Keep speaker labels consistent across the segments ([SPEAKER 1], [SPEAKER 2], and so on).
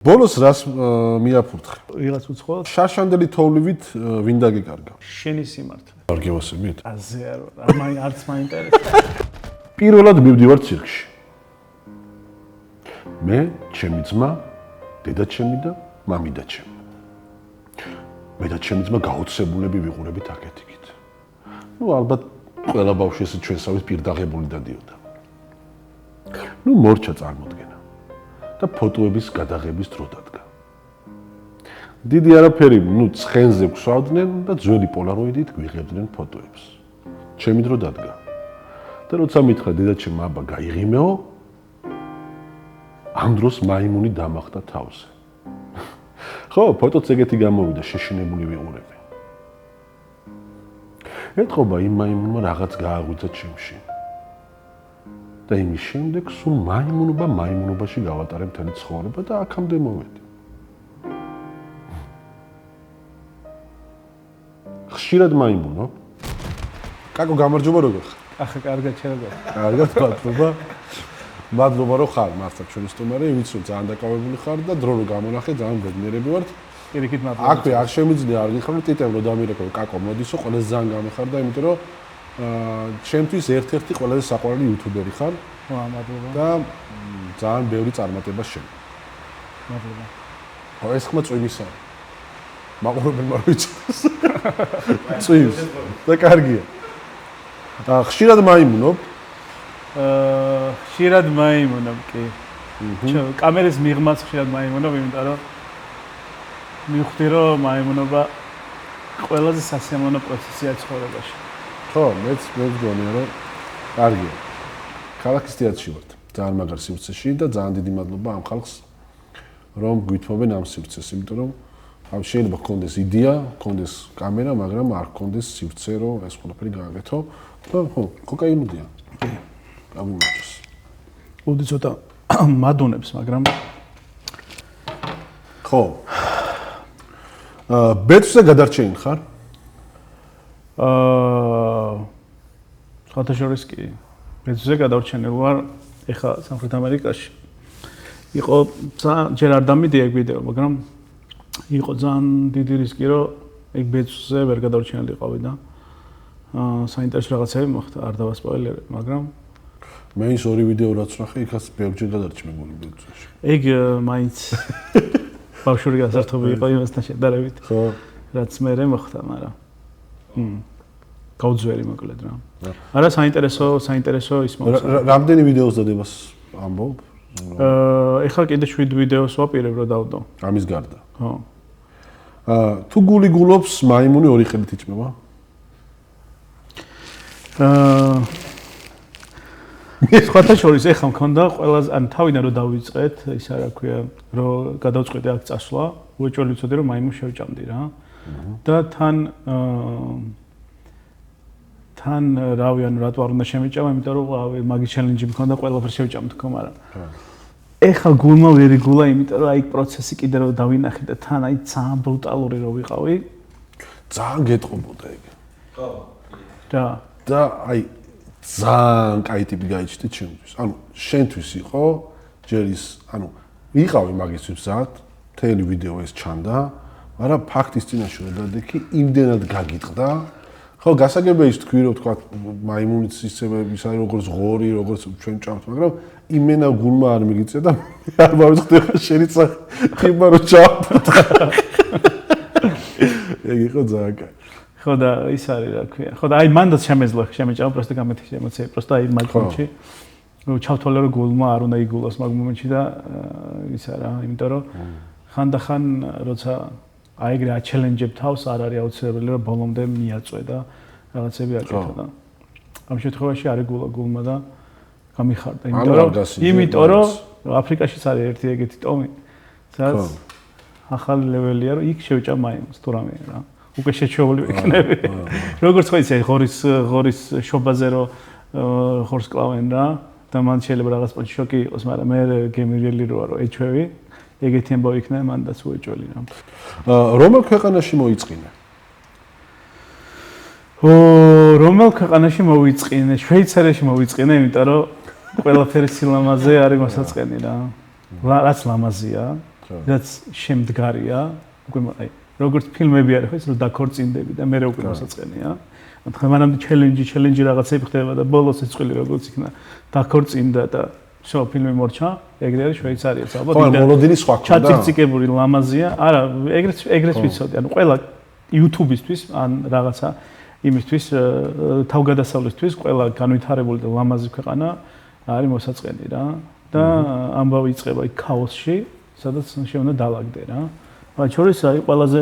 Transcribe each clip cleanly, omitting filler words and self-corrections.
[SPEAKER 1] ბოლოს რას მიაფურთხე?
[SPEAKER 2] ვიღაც უცხოა?
[SPEAKER 1] შარშანდელი თოვლივით ვინ დაგეკარგა?
[SPEAKER 2] შენი სიმართლე.
[SPEAKER 1] გარგევასებით?
[SPEAKER 2] აზე არა, არც მაინტერესებს.
[SPEAKER 1] პირველად მივდივარ ცირკში. მე, ჩემი ძმა, დედაჩემი და მამიდაჩემი. მე და ჩემი ძმა გაოცებულები ვიყურებით აქეთ-იქით. ალბათ ყველა ბავშვი ესე ჩვენსავით პირდაღებული დადიოდა. მორჩა წარმოდგენა. და ფოტოების გადაღების დრო დადგა. დიდი არაფერი, ცხენზე გვსვავდნენ და ძველი პოლაროიდით გვიღებდნენ ფოტოებს. ჩემი დრო დადგა. და როცა მითხრა დედაჩემ აბა გაიღიმეო, ამ დროს მაიმუნი დამახტა თავზე. ხო, ფოტოც ეგეთი გამოვიდა, შეშინებული ვიყურები. ეთყობა იმ მაიმუნმა რაღაც გააღვიძა ჩემში. და იმის შემდეგ სულ მაიმუნობაში გავატარე მთელი ცხოვრება და აქამდე მოვედი. ხშირად მაიმუნობ. კაკო გამარჯობა როგორ ხარ?
[SPEAKER 2] ახლა კარგად შეგა.
[SPEAKER 1] კარგად მადლობა. მადლობა რომ ხარ მართლა ჩვენი სტუმარი, ვიცი რომ ძალიან დაკავებული ხარ და დრო რო გამონახე ძალიან მეგნიერები ვართ.
[SPEAKER 2] პირიქით მადლობა.
[SPEAKER 1] აქვე არ შემიძლია არ გიხარ ტიტემ რო დამირეკო კაკო მოდისო, ყველაზე ძალიან გამეხარდა, იმიტომ რომ ჩემთვის ერთ-ერთი ყველაზე საყვარელი იუთუბერი ხარ.
[SPEAKER 2] მადლობა.
[SPEAKER 1] და ძალიან ბევრი წარმატება შენ.
[SPEAKER 2] მადლობა.
[SPEAKER 1] ეს ხმა წვიმისაა. მაყურებელმა არ ვიცის. წვიმს. და კარგია. ხშირად მაიმუნობ?
[SPEAKER 2] ხშირად მაიმუნობ კი. კამერის მიღმაც ხშირად მაიმუნობ, იმიტომ რომ მივხვდი რომ მაიმუნობა ყველაზე სასიამოვნო პროცესია ცხოვრებაში.
[SPEAKER 1] ხო, მეც მეგონია რომ კარგია. ქალაქის თეატრში ვართ. ძალიან მაგარ სივრცეში და ძალიან დიდი მადლობა ამ ხალხს რომ გვითმობენ ამ სივრცეს, იმიტომ რომ შეიძლება გქონდეს იდეა, გქონდეს კამერა, მაგრამ არ გქონდეს სივრცე, რომ ეს ყველაფერი გააკეთო და ხო, კოკაინუდია. კი. გამიმარჯოს.
[SPEAKER 2] უდი ცოტა მადუნებს, მაგრამ
[SPEAKER 1] ხო. ბეწვზე გადარჩენილ ხარ?
[SPEAKER 2] სხვათა შორის კი. ბეწვზე გადარჩენილ ვარ ეხლა სამხრეთ ამერიკაში. იყო ჯერ არ დამიდი ეგ ვიდეო, მაგრამ იყო ძალიან დიდი რისკი, რომ ეგ ბეწვზე ვერ გადარჩენილიყავი და საინტერესო რაღაცები მოხდა, არ დავასპოილერებ, მაგრამ
[SPEAKER 1] მე ის ორი ვიდეო რაც ნახე, იქაც ბევრჯერ გადარჩი მეგონი ბეწვში.
[SPEAKER 2] ეგ მაინც ბავშვური გასართობი იყო იმასთან შედარებით. ხო. რაც მე მოხდა, მაგრამ გაუძველი მოკლედ რა. არა საინტერესო ის მოხდა.
[SPEAKER 1] რამდენი ვიდეოს დადებას ამბობ?
[SPEAKER 2] ეხლა კიდე 7 ვიდეოს ვაპირებ რომ დავდო.
[SPEAKER 1] ამის გარდა.
[SPEAKER 2] ხო.
[SPEAKER 1] თუ გული გულობს მაიმუნი ორი ხელით იჭმება?
[SPEAKER 2] სხვათა შორის ეხლა მქონდა ყველაზე ან თავიდან რომ დავიწყეთ, ისა რა ქვია, რომ გადავწყვიტე აქ წასვლა, უეჭველი ვიცოდი რომ მაიმუნს შევჭამდი რა. და თან რავი ანუ რატო არ უნდა შემეჭამა, იმიტომ რომ მაგის ჩელენჯი მქონდა ყველაფერს შევჭამ თქო, მაგრამ ეხლა გულმა ვერ იგულა, იმიტომ რომ აი პროცესი კიდე რომ დავინახე და თან აი ძალიან ბრუტალური რო ვიყავი.
[SPEAKER 1] ძალიან გეტყობოდა ეგ.
[SPEAKER 2] ხო. და
[SPEAKER 1] აი ძალიან კაი ტიპი გაიჩნდა ჩემთვის. ანუ შენთვის იყო ჯერ ის, ანუ ვიყავი მაგისთვის მზად, მთელი ვიდეო ეს ჩანდა, მაგრამ ფაქტის წინაშე რომ დადექი, იმდენად გაგიტყდა. ხო, გასაგებია ის თქვი რომ თქვა მაიმუნიც ისევე ის არის როგორც ღორი, როგორც ჩვენ ჭამთ, მაგრამ იმენა გულმა არ მიგიწია და არ მოვიწყდება შენი ხიბა რო ჩააფრთხა. ეგ იყო ძალიან კაი.
[SPEAKER 2] ხო და ის არის რა ქვია. ხო და აი მანდაც შემეძლო შემეჭამა პროსტა გამეთიშე ემოციები, პროსტა აი მაგ მომენტში რომ ჩავთვალე რომ გულმა არ უნდა იგულოს მაგ მომენტში და ისა რა, იმიტომ რომ ხანდახან როცა აი ეგრე აჩელენჯებ თავს, არ არის აუცილებელი რომ ბოლომდე მიაწვე და რაღაცები აკეთო და ამ შემთხვევაში არის გულმა და გამიხარდა, იმიტომ რომ აფრიკაშიც არის ერთი ეგეთი ტომი, სადაც ახალი ლეველია, რომ იქ შევჭამ მაიმუნს თუ რამე რა. უკვე შეჩეული ვიქნები. როგორც ხო იცი, ღორის შობაზე რომ ხორს კლავენ რა და მან შეიძლება რაღაც პონჩი შოკი იყოს, მაგრამ მე გემრიელი როა რომ ეჩვევი. ეგეთი ამბავი იქნა მანდაც უეჭველი რა.
[SPEAKER 1] რომელ ქვეყანაში მოიწყინე?
[SPEAKER 2] რომელ ქვეყანაში მოვიწყინე? შვეიცარიაში მოვიწყინე, იმიტომ რომ ყველაფერი სილამაზე არის მოსაწყენი რა. რაც ლამაზია. რაც შემდგარია, უკვე აი როგორც ფილმები არის, ხო ის რომ დაქორწინდები და მე უკვე მოსაწყენია. მანამდე ჩელენჯი რაღაცები ხდება და ბოლოს ეწყვილი როგორც იქნა დაქორწინდა და всё ფილმი მორჩა, ეგრე არის შვეიცარიაც ალბათ.
[SPEAKER 1] ხო, მოლოდინი სხვა ქონდა.
[SPEAKER 2] ჩაციკციკებული ლამაზია. არა, ეგრეც ვიცოდი. ანუ ყველა YouTube-ისთვის ან რაღაცა იმისთვის თავგადასავლისთვის ყველა განვითარებული და ლამაზი ქვეყანა არის მოსაწყენი რა და ამბავი იწყება იქ ქაოსში, სადაც შეუნდა დაალაგდე რა. მაგრამ შორის აი ყველაზე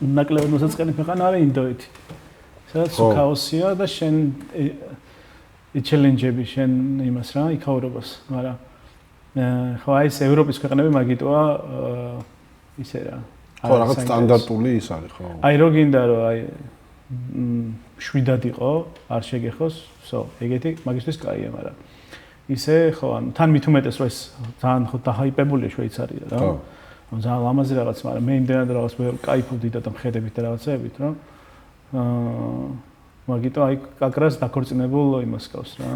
[SPEAKER 2] ნაკლებად მოსაწყენი ქვეყანა არის ინდოეთი. სადაც ქაოსია და შენ ჩელენჯები შენ იმას რა, იქაურობას, მაგრამ ხო აი ეს ევროპის ქვეყნები მაგიტოა ისე რა.
[SPEAKER 1] ხო, რაღაც სტანდარტული ის არის, ხო.
[SPEAKER 2] აი რო გინდა რომ აი შვიდად იყო, არ შეგეხოს, всё, ეგეთი მაგისთვის კაია, მაგრამ ისე ხო, ანუ თან მით უმეტეს რომ ეს ძალიან ხო დაჰაიპებულია შვეიცარია რა. ანუ ძალიან ლამაზი რაღაც, მაგრამ მე იმდენად რაღაც ვერ кайფობდი და მხედებით და რაღაცეებით, რომ მაგიტო აი კაკრას დაქორწინებულ იმას გავს რა.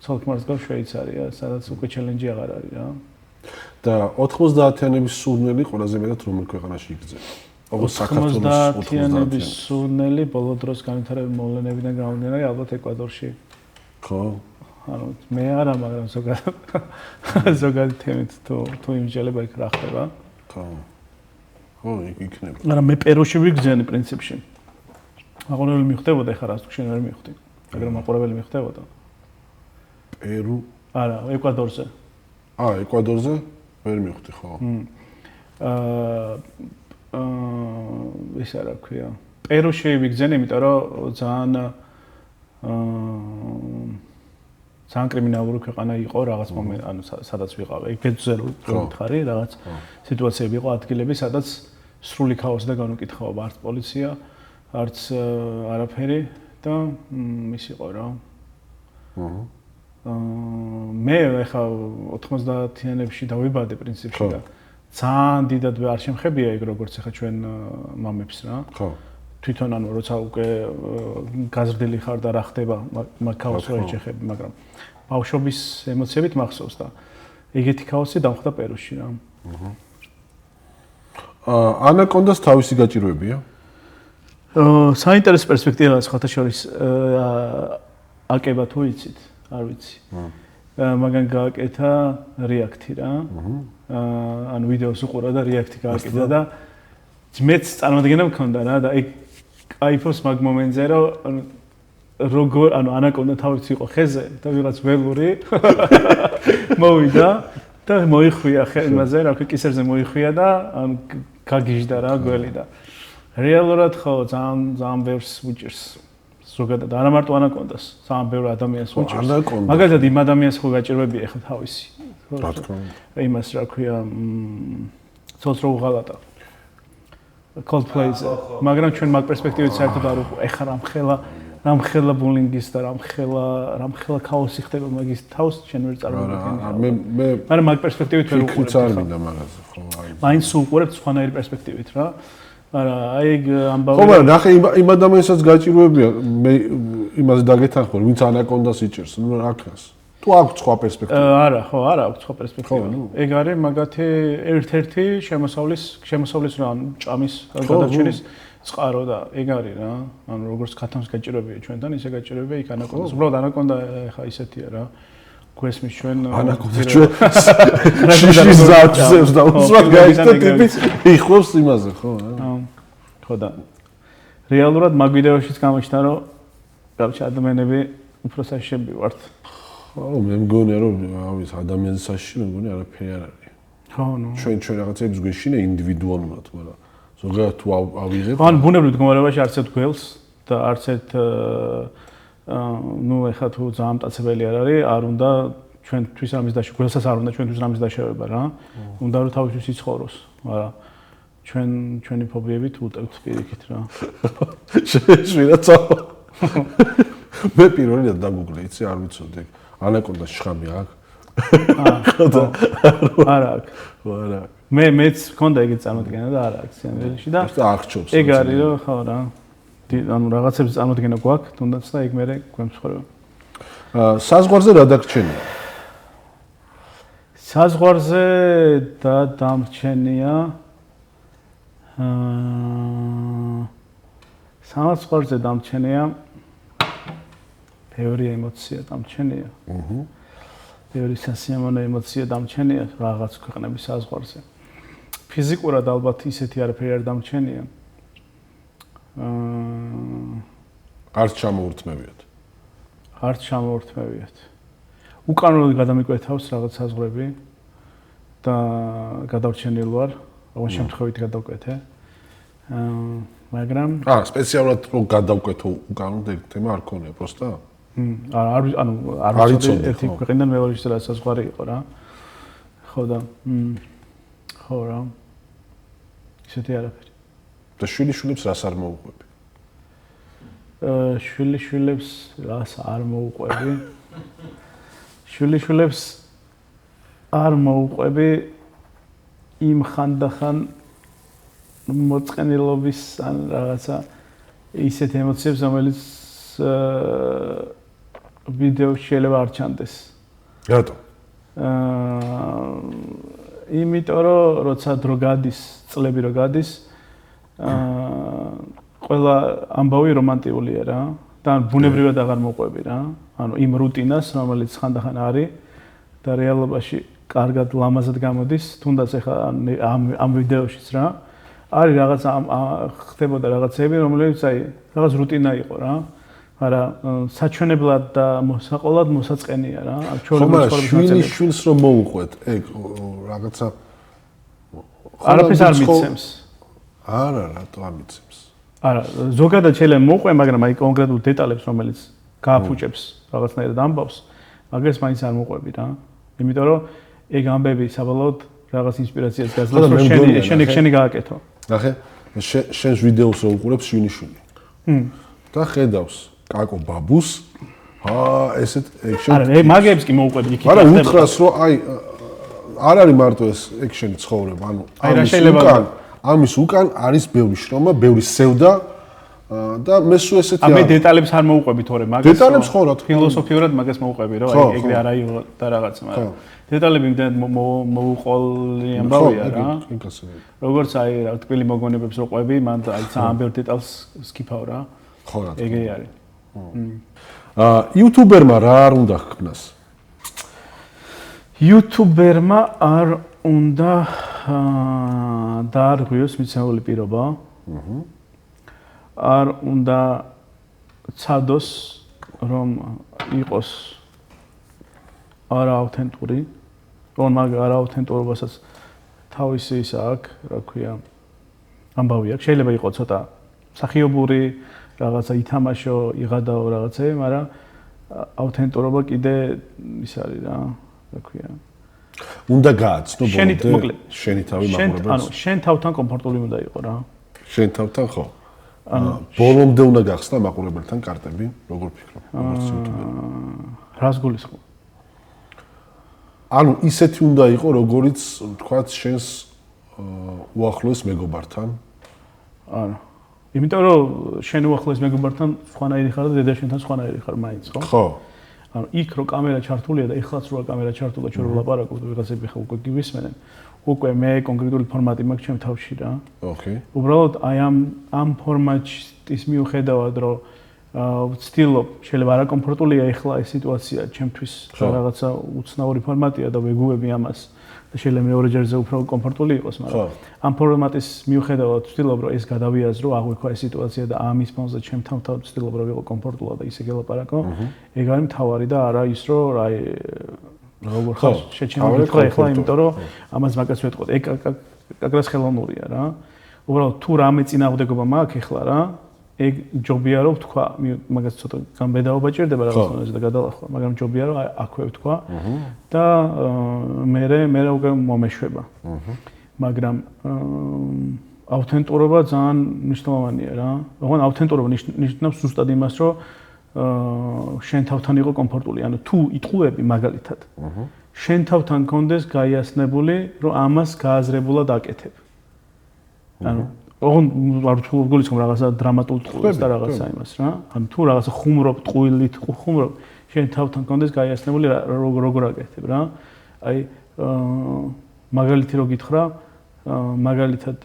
[SPEAKER 2] ცოლ-ქმარს გავს შვეიცარია, სადაც უკვე ჩელენჯი აღარ არის რა.
[SPEAKER 1] და 90-იანების სურნელი ყველაზე მეტად რომელ ქვეყანაში იგრძება? ოღონდ საქართველოს
[SPEAKER 2] 90-იანების სურნელი ბოლო დროს განვითარებული მოვლენებიდან გამომდინარე ალბათ ეკვადორში.
[SPEAKER 1] ხო.
[SPEAKER 2] ანუ მე არა, მაგრამ ზოგადად თემით თუ იმჯელება იქ რა ხდება.
[SPEAKER 1] ხო. ხო, იქნება.
[SPEAKER 2] მაგრამ მე პერუში ვიგზენი პრინციპში. მაყურებელი მიხდებოდა ეხლა რას თუ შენ ვერ მიხდი. მაგრამ მაყურებელი მიხდებოდა.
[SPEAKER 1] პერუ?
[SPEAKER 2] არა, ეკვადორზე.
[SPEAKER 1] ეკვადორზე ვერ მივხვდი ხო.
[SPEAKER 2] ისა რა ქვია. პერუში ვიგზენი, იმიტომ რომ ძალიან კრიმინალური ქვეყანა იყო რაღაც მომენტ, ანუ სადაც ვიყავ. ეგ ფეძზე რო მითხარი, რაღაც სიტუაციები იყო ადგილები, სადაც სრული ქაოსი და განუკითხაობა, არც პოლიცია, არც არაფერი და ის იყო რა. მე ახლა 90-იანებში დავიბადე პრინციპში და ძალიან დიდად არ შემხებია ეგ როგორც ახლა ჩვენ მამებს რა.
[SPEAKER 1] ხო.
[SPEAKER 2] თვითონ ანუ როცა უკვე გაზრდილი ხარ და რა ხდება მაგ ქაოსს ვერ შეეხები, მაგრამ ბავშვობის ემოციებით მახსოვს და ეგეთი ქაოსი დამხდა პერუში რა.
[SPEAKER 1] ანაკონდას თავისი გაჭირვებია?
[SPEAKER 2] საინტერესო პერსპექტივაა სხვათა შორის აკება თუ იცით? არ ვიცი. მაგან გააკეთა რეაქტი რა. ანუ ვიდეოს უყურა და რეაქტი გააკეთა და მეც წარმოადგენა მქონდა რა და ეგ кайფოს მაგ მომენტზე რომ როგორ ანუ ანაკონდა თავიც იყო ხეზე და ვიღაც ველური მოვიდა და მოიხვია იმაზე რა ქვია კისერზე მოიხვია და ანუ გაგიჟდა რა გველი და რეალურად ხო ძალიან ბევრს უჭირს ზოგადად არა მარტო ანაკონდას ძალიან ბევრ ადამიანს უჭირს მაგალითად იმ ადამიანს ხო გაჭირვებია ხო თავისი
[SPEAKER 1] რა თქმა უნდა
[SPEAKER 2] იმას რა ქვია ცოლს რო უღალატა Coldplay-ზე მაგრამ ჩვენ მაგ პერსპექტივით საერთოდ არ უყო ეხლა რამხელა ბულინგის და რამხელა ქაოსი ხდება მაგის თავს ჩვენ ვერ წარმოვიდგენია
[SPEAKER 1] მე
[SPEAKER 2] მაგრამ მაგ პერსპექტივით ვერ უყურებ
[SPEAKER 1] ხუც არ მინდა მაგაზე ხო აი
[SPEAKER 2] მაინც უყურებ სხვანაირი პერსპექტივით რა არა აი ეგ ამბავი
[SPEAKER 1] ხო მაგრამ ნახე იმ ადამიანსაც გაჭირვებია მე იმას დაგეთანხმე ვინც ანაკონდას იჭერს ნუ აქას თუ აქვს სხვა პერსპექტივა
[SPEAKER 2] არა ხო არა აქვს სხვა პერსპექტივა ეგ არის მაგათი ერთ-ერთი შემოსავლის რა ჭამის გადარჩენის წყარო და ეგ არის რა ანუ როგორც ქათამს გაჭირვებია ჩვენთან ისე გაჭირვებია იქ ანაკონდას უბრალოდ ანაკონდა ხა ისეთია რა გვესმის ჩვენ
[SPEAKER 1] ანაკონდა ჩვენ შიშის ზარწევს და უსმარ გაიშტა ტიპი იხობს იმაზე ხო
[SPEAKER 2] ხო და რეალურად მაგ ვიდეოშიც გამოჩნდა რომ გავჩა ადამიანები უფრო საშიში ვართ
[SPEAKER 1] ხო მე მგონია რომ ავის ადამიანის საშიში მე მგონია არაფერი არ არის
[SPEAKER 2] ხო ნუ
[SPEAKER 1] ჩვენ რაღაცებს გვეშინა ინდივიდუალურად მაგრამ ზოგადად თუ ავიღებ
[SPEAKER 2] ან ბუნებრივ მდგომარეობაში არც ერთ გველს და არც ერთ ნუ ეხა თუ ძალიან მტაცებელი არ არის არ უნდა ჩვენთვის რამის დაშოვა გველსაც არ უნდა ჩვენთვის რამის დაშოვება რა უნდა რომ თავისთვის იცხოვროს მაგრამ ჩვენი ფობიებით უტევთ პირიქით რა
[SPEAKER 1] შეშვილაც მე პირველად დაგუგლე იცი არ ვიცოდი ანაკონდა შხამი აქვს
[SPEAKER 2] არა
[SPEAKER 1] არა
[SPEAKER 2] მეც მქონდა ეგეთ წარმოდგენა და არა აქვს სინამდვილეში და
[SPEAKER 1] აღჭობს
[SPEAKER 2] ეგ არის რომ ხო რა ანუ რაღაცებს წარმოდგენა გვაქვს თუნდაც და ეგ მერე გვემსხვრება
[SPEAKER 1] საზღვარზე რა დაგრჩენია
[SPEAKER 2] საზღვარზე და დამრჩენია საზღვარზე დამრჩენია ბევრი ემოცია დამრჩენია. ბევრი სასიამოვნო ემოცია დამრჩენია რაღაც ქვეყნების საზღვარზე. ფიზიკურად ალბათ ისეთი არაფერი არ დამრჩენია.
[SPEAKER 1] არც ჩამოურთმევიათ.
[SPEAKER 2] არც ჩამოურთმევიათ. უკანონოდ გადამიკვეთავს რაღაც საზღვრები და გადავრჩენილ ვარ, ოღონდ შემთხვევით გადავკვეთე. მაგრამ
[SPEAKER 1] სპეციალურად რომ გადავკვეთო უკანონოდ ეგ თემა არ ქონია, პროსტა?
[SPEAKER 2] არ ვიცოდი ერთი ქვეყნიდან მეორეში რა საზღვარი იყო რა. ხო და ხო რა. ისეთი არაფერი.
[SPEAKER 1] და შვილიშვილებს რას არ მოუყვები?
[SPEAKER 2] შვილიშვილებს რას არ მოუყვები? შვილიშვილებს არ მოუყვები იმ ხანდახან მოწყენილობის ან რაღაცა ისეთ ემოციებს, რომელიც ვიდეოში შეიძლება არ ჩანდეს.
[SPEAKER 1] რატო?
[SPEAKER 2] იმიტომ რომ როცა დრო გადის, წლები რო გადის, ყველა ამბავი რომანტიულია რა და ბუნებრივად აღარ მოყვები რა. ანუ იმ რუტინას, რომელიც ხანდახან არის და რეალობაში კარგად ლამაზად გამოდის, თუნდაც ეხლა ამ ვიდეოშიც რა. არის რაღაც ხდებოდა რაღაცები, რომლებიც აი რაღაც რუტინა იყო რა. მაგრამ საჩვენებლად და მოსაყოლად მოსაწყენია რა.
[SPEAKER 1] შვილს რომ მოუყვეთ, ეგ რაღაცა
[SPEAKER 2] არაფერს არ მიცემს.
[SPEAKER 1] არა, რატო არ მიცემს?
[SPEAKER 2] არა, ზოგადად შეიძლება მოუყვე, მაგრამ აი კონკრეტულ დეტალებს, რომელიც გააფუჭებს რაღაცნაირად ამბავს, მაგას მაინც არ მოყვები რა. იმიტომ რომ ეგ ამბები საბოლოოდ რაღაც ინსპირაციას გაძლევს, რომ შენი გააკეთო.
[SPEAKER 1] ნახე, შენს ვიდეოს რო უყურებს შვილიშვილი. და ხედავს კაკო ბაბუს, ესეთ ექშენ.
[SPEAKER 2] არა, მაგებს კი მოუყვები იქით.
[SPEAKER 1] არა, უთხრას რომ აი არ არის მარტო ეს ექშენი ცხოვრება, ანუ ამის უკან არის ბევრი შრომა, ბევრი სევდა და მე სულ ესეთი
[SPEAKER 2] მე დეტალებს არ მოუყვები თორე მაგას.
[SPEAKER 1] დეტალებს ხო რა თქმა უნდა.
[SPEAKER 2] ფილოსოფიურად მაგას მოუყვები, რომ აი ეგრე არა იყო და რაღაცა, მაგრამ დეტალები იმდენად მოუყოლი ამბავია რა. როგორც აი რა თბილი მოგონებებს რო ყვები, მან აი ძალიან ბევრ დეტალს სკიფავ რა.
[SPEAKER 1] ხო რა.
[SPEAKER 2] ეგრე არის.
[SPEAKER 1] იუთუბერმა რა არ უნდა ჰქნას?
[SPEAKER 2] იუთუბერმა არ უნდა დაარღვიოს მიცემული პირობა. არ უნდა ცადოს რომ იყოს არაავთენტური, რომ მაგ არაავთენტურობასაც თავისი ისა აქვს, რა ქვია, ამბავი აქვს. შეიძლება იყოს ცოტა სახიობური, რაღაცა ითამაშო, იღადაო რაღაცები, მაგრამ ავთენტურობა კიდე ის არის რა ქვია.
[SPEAKER 1] უნდა გააცნო ბოლომდე შენი თავი მაყურებელს.
[SPEAKER 2] ანუ შენ თავთან კომფორტული უნდა იყო რა.
[SPEAKER 1] შენ თავთან ხო? ბოლომდე უნდა გახსნა მაყურებელთან კარტები, როგორ ფიქრობ? როგორც იუთუბერი.
[SPEAKER 2] რას გულისხმობ?
[SPEAKER 1] ანუ ისეთი უნდა იყო, როგორიც თქვათ შენს უახლოეს მეგობართან.
[SPEAKER 2] არა. იმიტომ რომ შენ უახლოეს მეგობართან სხვანაირი ხარ და დედა შენთან სხვანაირი ხარ მაინც, ხო?
[SPEAKER 1] ხო.
[SPEAKER 2] ანუ იქ რო კამერა ჩართულია და ეხლაც რო კამერა ჩართულა, ჩვენ რო ვლაპარაკობთ, ვიღაცები ხა უკვე გივისმენენ. უკვე მე კონკრეტული ფორმატი მაქვს ჩემ თავში რა.
[SPEAKER 1] ოკეი.
[SPEAKER 2] უბრალოდ აი ამ ფორმატის მიუხედავად რომ ვცდილობ, შეიძლება არაკომფორტულია ეხლა ეს სიტუაცია ჩემთვის და რაღაცა უცნაური ფორმატია და ვეგუები ამას და შეიძლება მეორე ჯერზე უფრო კომფორტული იყოს, მაგრამ ამ ფორმატის მიუხედავად ვცდილობ რომ ეს გადავიაზრო, აღვიქვა ეს სიტუაცია და ამის ფონზე ჩემთან ვცდილობ რომ ვიყო კომფორტულად და ისე გელაპარაკო. ეგ არის მთავარი და არა ის რომ აი როგორ ხარ შეჩემული ხო იმიტომ რომ ამას მაგას ვეთყოთ. ეგ კაკრას ხელოვნურია რა. უბრალოდ თუ რამე წინააღმდეგობა მაქვს ეხლა რა, ეგ ჯობია რომ ვთქვა, მაგას ცოტა გამბედაობა ჭირდება რაღაცნაირად და გადალახვა, მაგრამ ჯობია რომ აქვე ვთქვა და მე უკვე მომეშვება. მაგრამ ავთენტურობა ძალიან მნიშვნელოვანია რა. ოღონდ ავთენტურობა ნიშნავს ზუსტად იმას, რომ შენ თავთან იყო კომფორტული. ანუ თუ იტყუები მაგალითად, შენ თავთან კონდეს გაიასნებული, რომ ამას გააზრებულად აკეთებ. ანუ ოღონდ არ გულისხმობ რაღაცა დრამატულ ტყუილს და რაღაცა იმას რა. ანუ თუ რაღაცა ხუმრობ, ტყუილით ხუმრობ, შენ თავთან კონდეს გაიასნებული როგორ აკეთებ რა. აი მაგალითი რო გითხრა, მაგალითად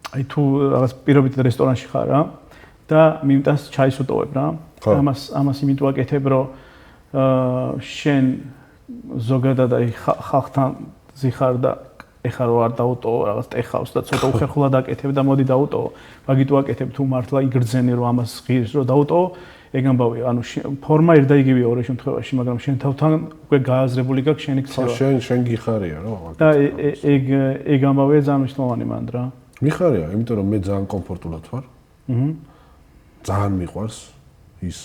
[SPEAKER 2] აი თუ რაღაც პირობითად რესტორანში ხარ რა და მიმტანს ჩაის უტოვებ რა. ამას იმით ვაკეთებ, რომ შენ ზოგადად აი ხალხთან ზიხარ და ეხლა რო არ დაუტოვო რაღაც ტეხავს და ცოტა უხერხულად აკეთებ და მოდი დაუტოვო. მაგით ვაკეთებ თუ მართლა იგრძენი რომ ამას ღირს რომ დაუტოვო, ეგ ამბავია. ანუ ფორმა ერთ და იგივეა ორ შემთხვევაში, მაგრამ შენ თავთან უკვე გააზრებული გაქვს შენი ქცევა.
[SPEAKER 1] შენ გიხარია რა.
[SPEAKER 2] და ეგ ამბავია ძალიან მნიშვნელოვანი მანდ რა.
[SPEAKER 1] მიხარია, იმიტომ რომ მე ძალიან კომფორტულად ვარ. ძალიან მიყვარს ის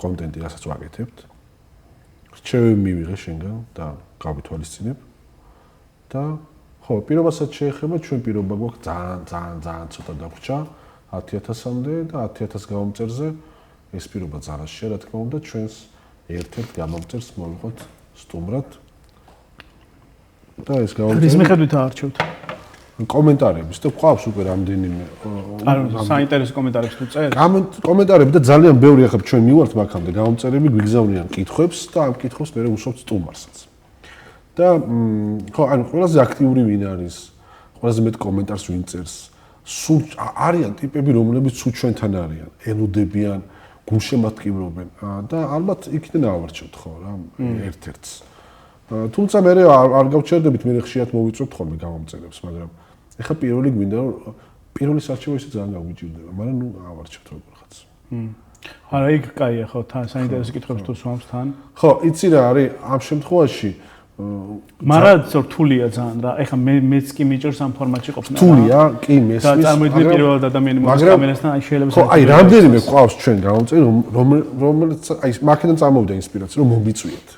[SPEAKER 1] კონტენტი, რასაც ვაკეთებთ. რჩევები მივიღე შენგან და გავითვალისწინებ. და ხო, პირობასაც შეეხება, ჩვენ პირობა გვაქვს ძალიან ცოტა დაგვრჩა 10,000-მდე და 10,000 გამომწერზე ეს პირობა ძალაშია, რა თქმა უნდა, ჩვენს ერთ-ერთ გამომწერს მოვიღოთ სტუმრად. და ეს გამომწერი
[SPEAKER 2] რის მიხედვით აარჩევთ?
[SPEAKER 1] კომენტარების და გვყავს უკვე რამდენიმე
[SPEAKER 2] ანუ საინტერესო კომენტარებს თუ წერთ?
[SPEAKER 1] კომენტარები და ძალიან ბევრი ახლა ჩვენ მივართ მაგამდე გამომწერები გვიგზავნიან კითხვებს და ამ კითხვებს მე ვუსვამთ სტუმარსაც. და ხო, ანუ ყველაზე აქტიური ვინ არის, ყველაზე მეტ კომენტარს ვინ წერს. სულ არიან ტიპები, რომლებიც სულ ჩვენთან არიან, ელოდებიან, გულშემატკივრობენ და ალბათ იქიდან ავარჩევთ ხო რა, ერთ-ერთს. თუმცა მე არ გავჩერდებით, მე ხშირად მოვიწვევთ ხოლმე გამომწერებს, მაგრამ ეხლა პირველი გვინდა რომ პირველი სარჩევა ისე ძალიან გაგვიჭირდება, მაგრამ ნუ ავარჩევთ როგორღაც.
[SPEAKER 2] არა, იქ კაია ხო, თან საინტერესო კითხვებს თუ სვამს თან.
[SPEAKER 1] ხო, იცი რა არის ამ შემთხვევაში
[SPEAKER 2] მაგრამ რთულია ძალიან რა. ეხლა მეც კი მიჭირს ამ ფორმატში ყოფნა.
[SPEAKER 1] რთულია, კი მესმის.
[SPEAKER 2] და წარმოიდგინე პირველად ადამიანი მოდის კამერასთან, აი შეიძლება
[SPEAKER 1] ხო, აი რამდენიმე გვყავს ჩვენ გამომწერი, რომელიც აი მაქედან წამოვიდა ინსპირაცია, რომ მომიწვიეთ.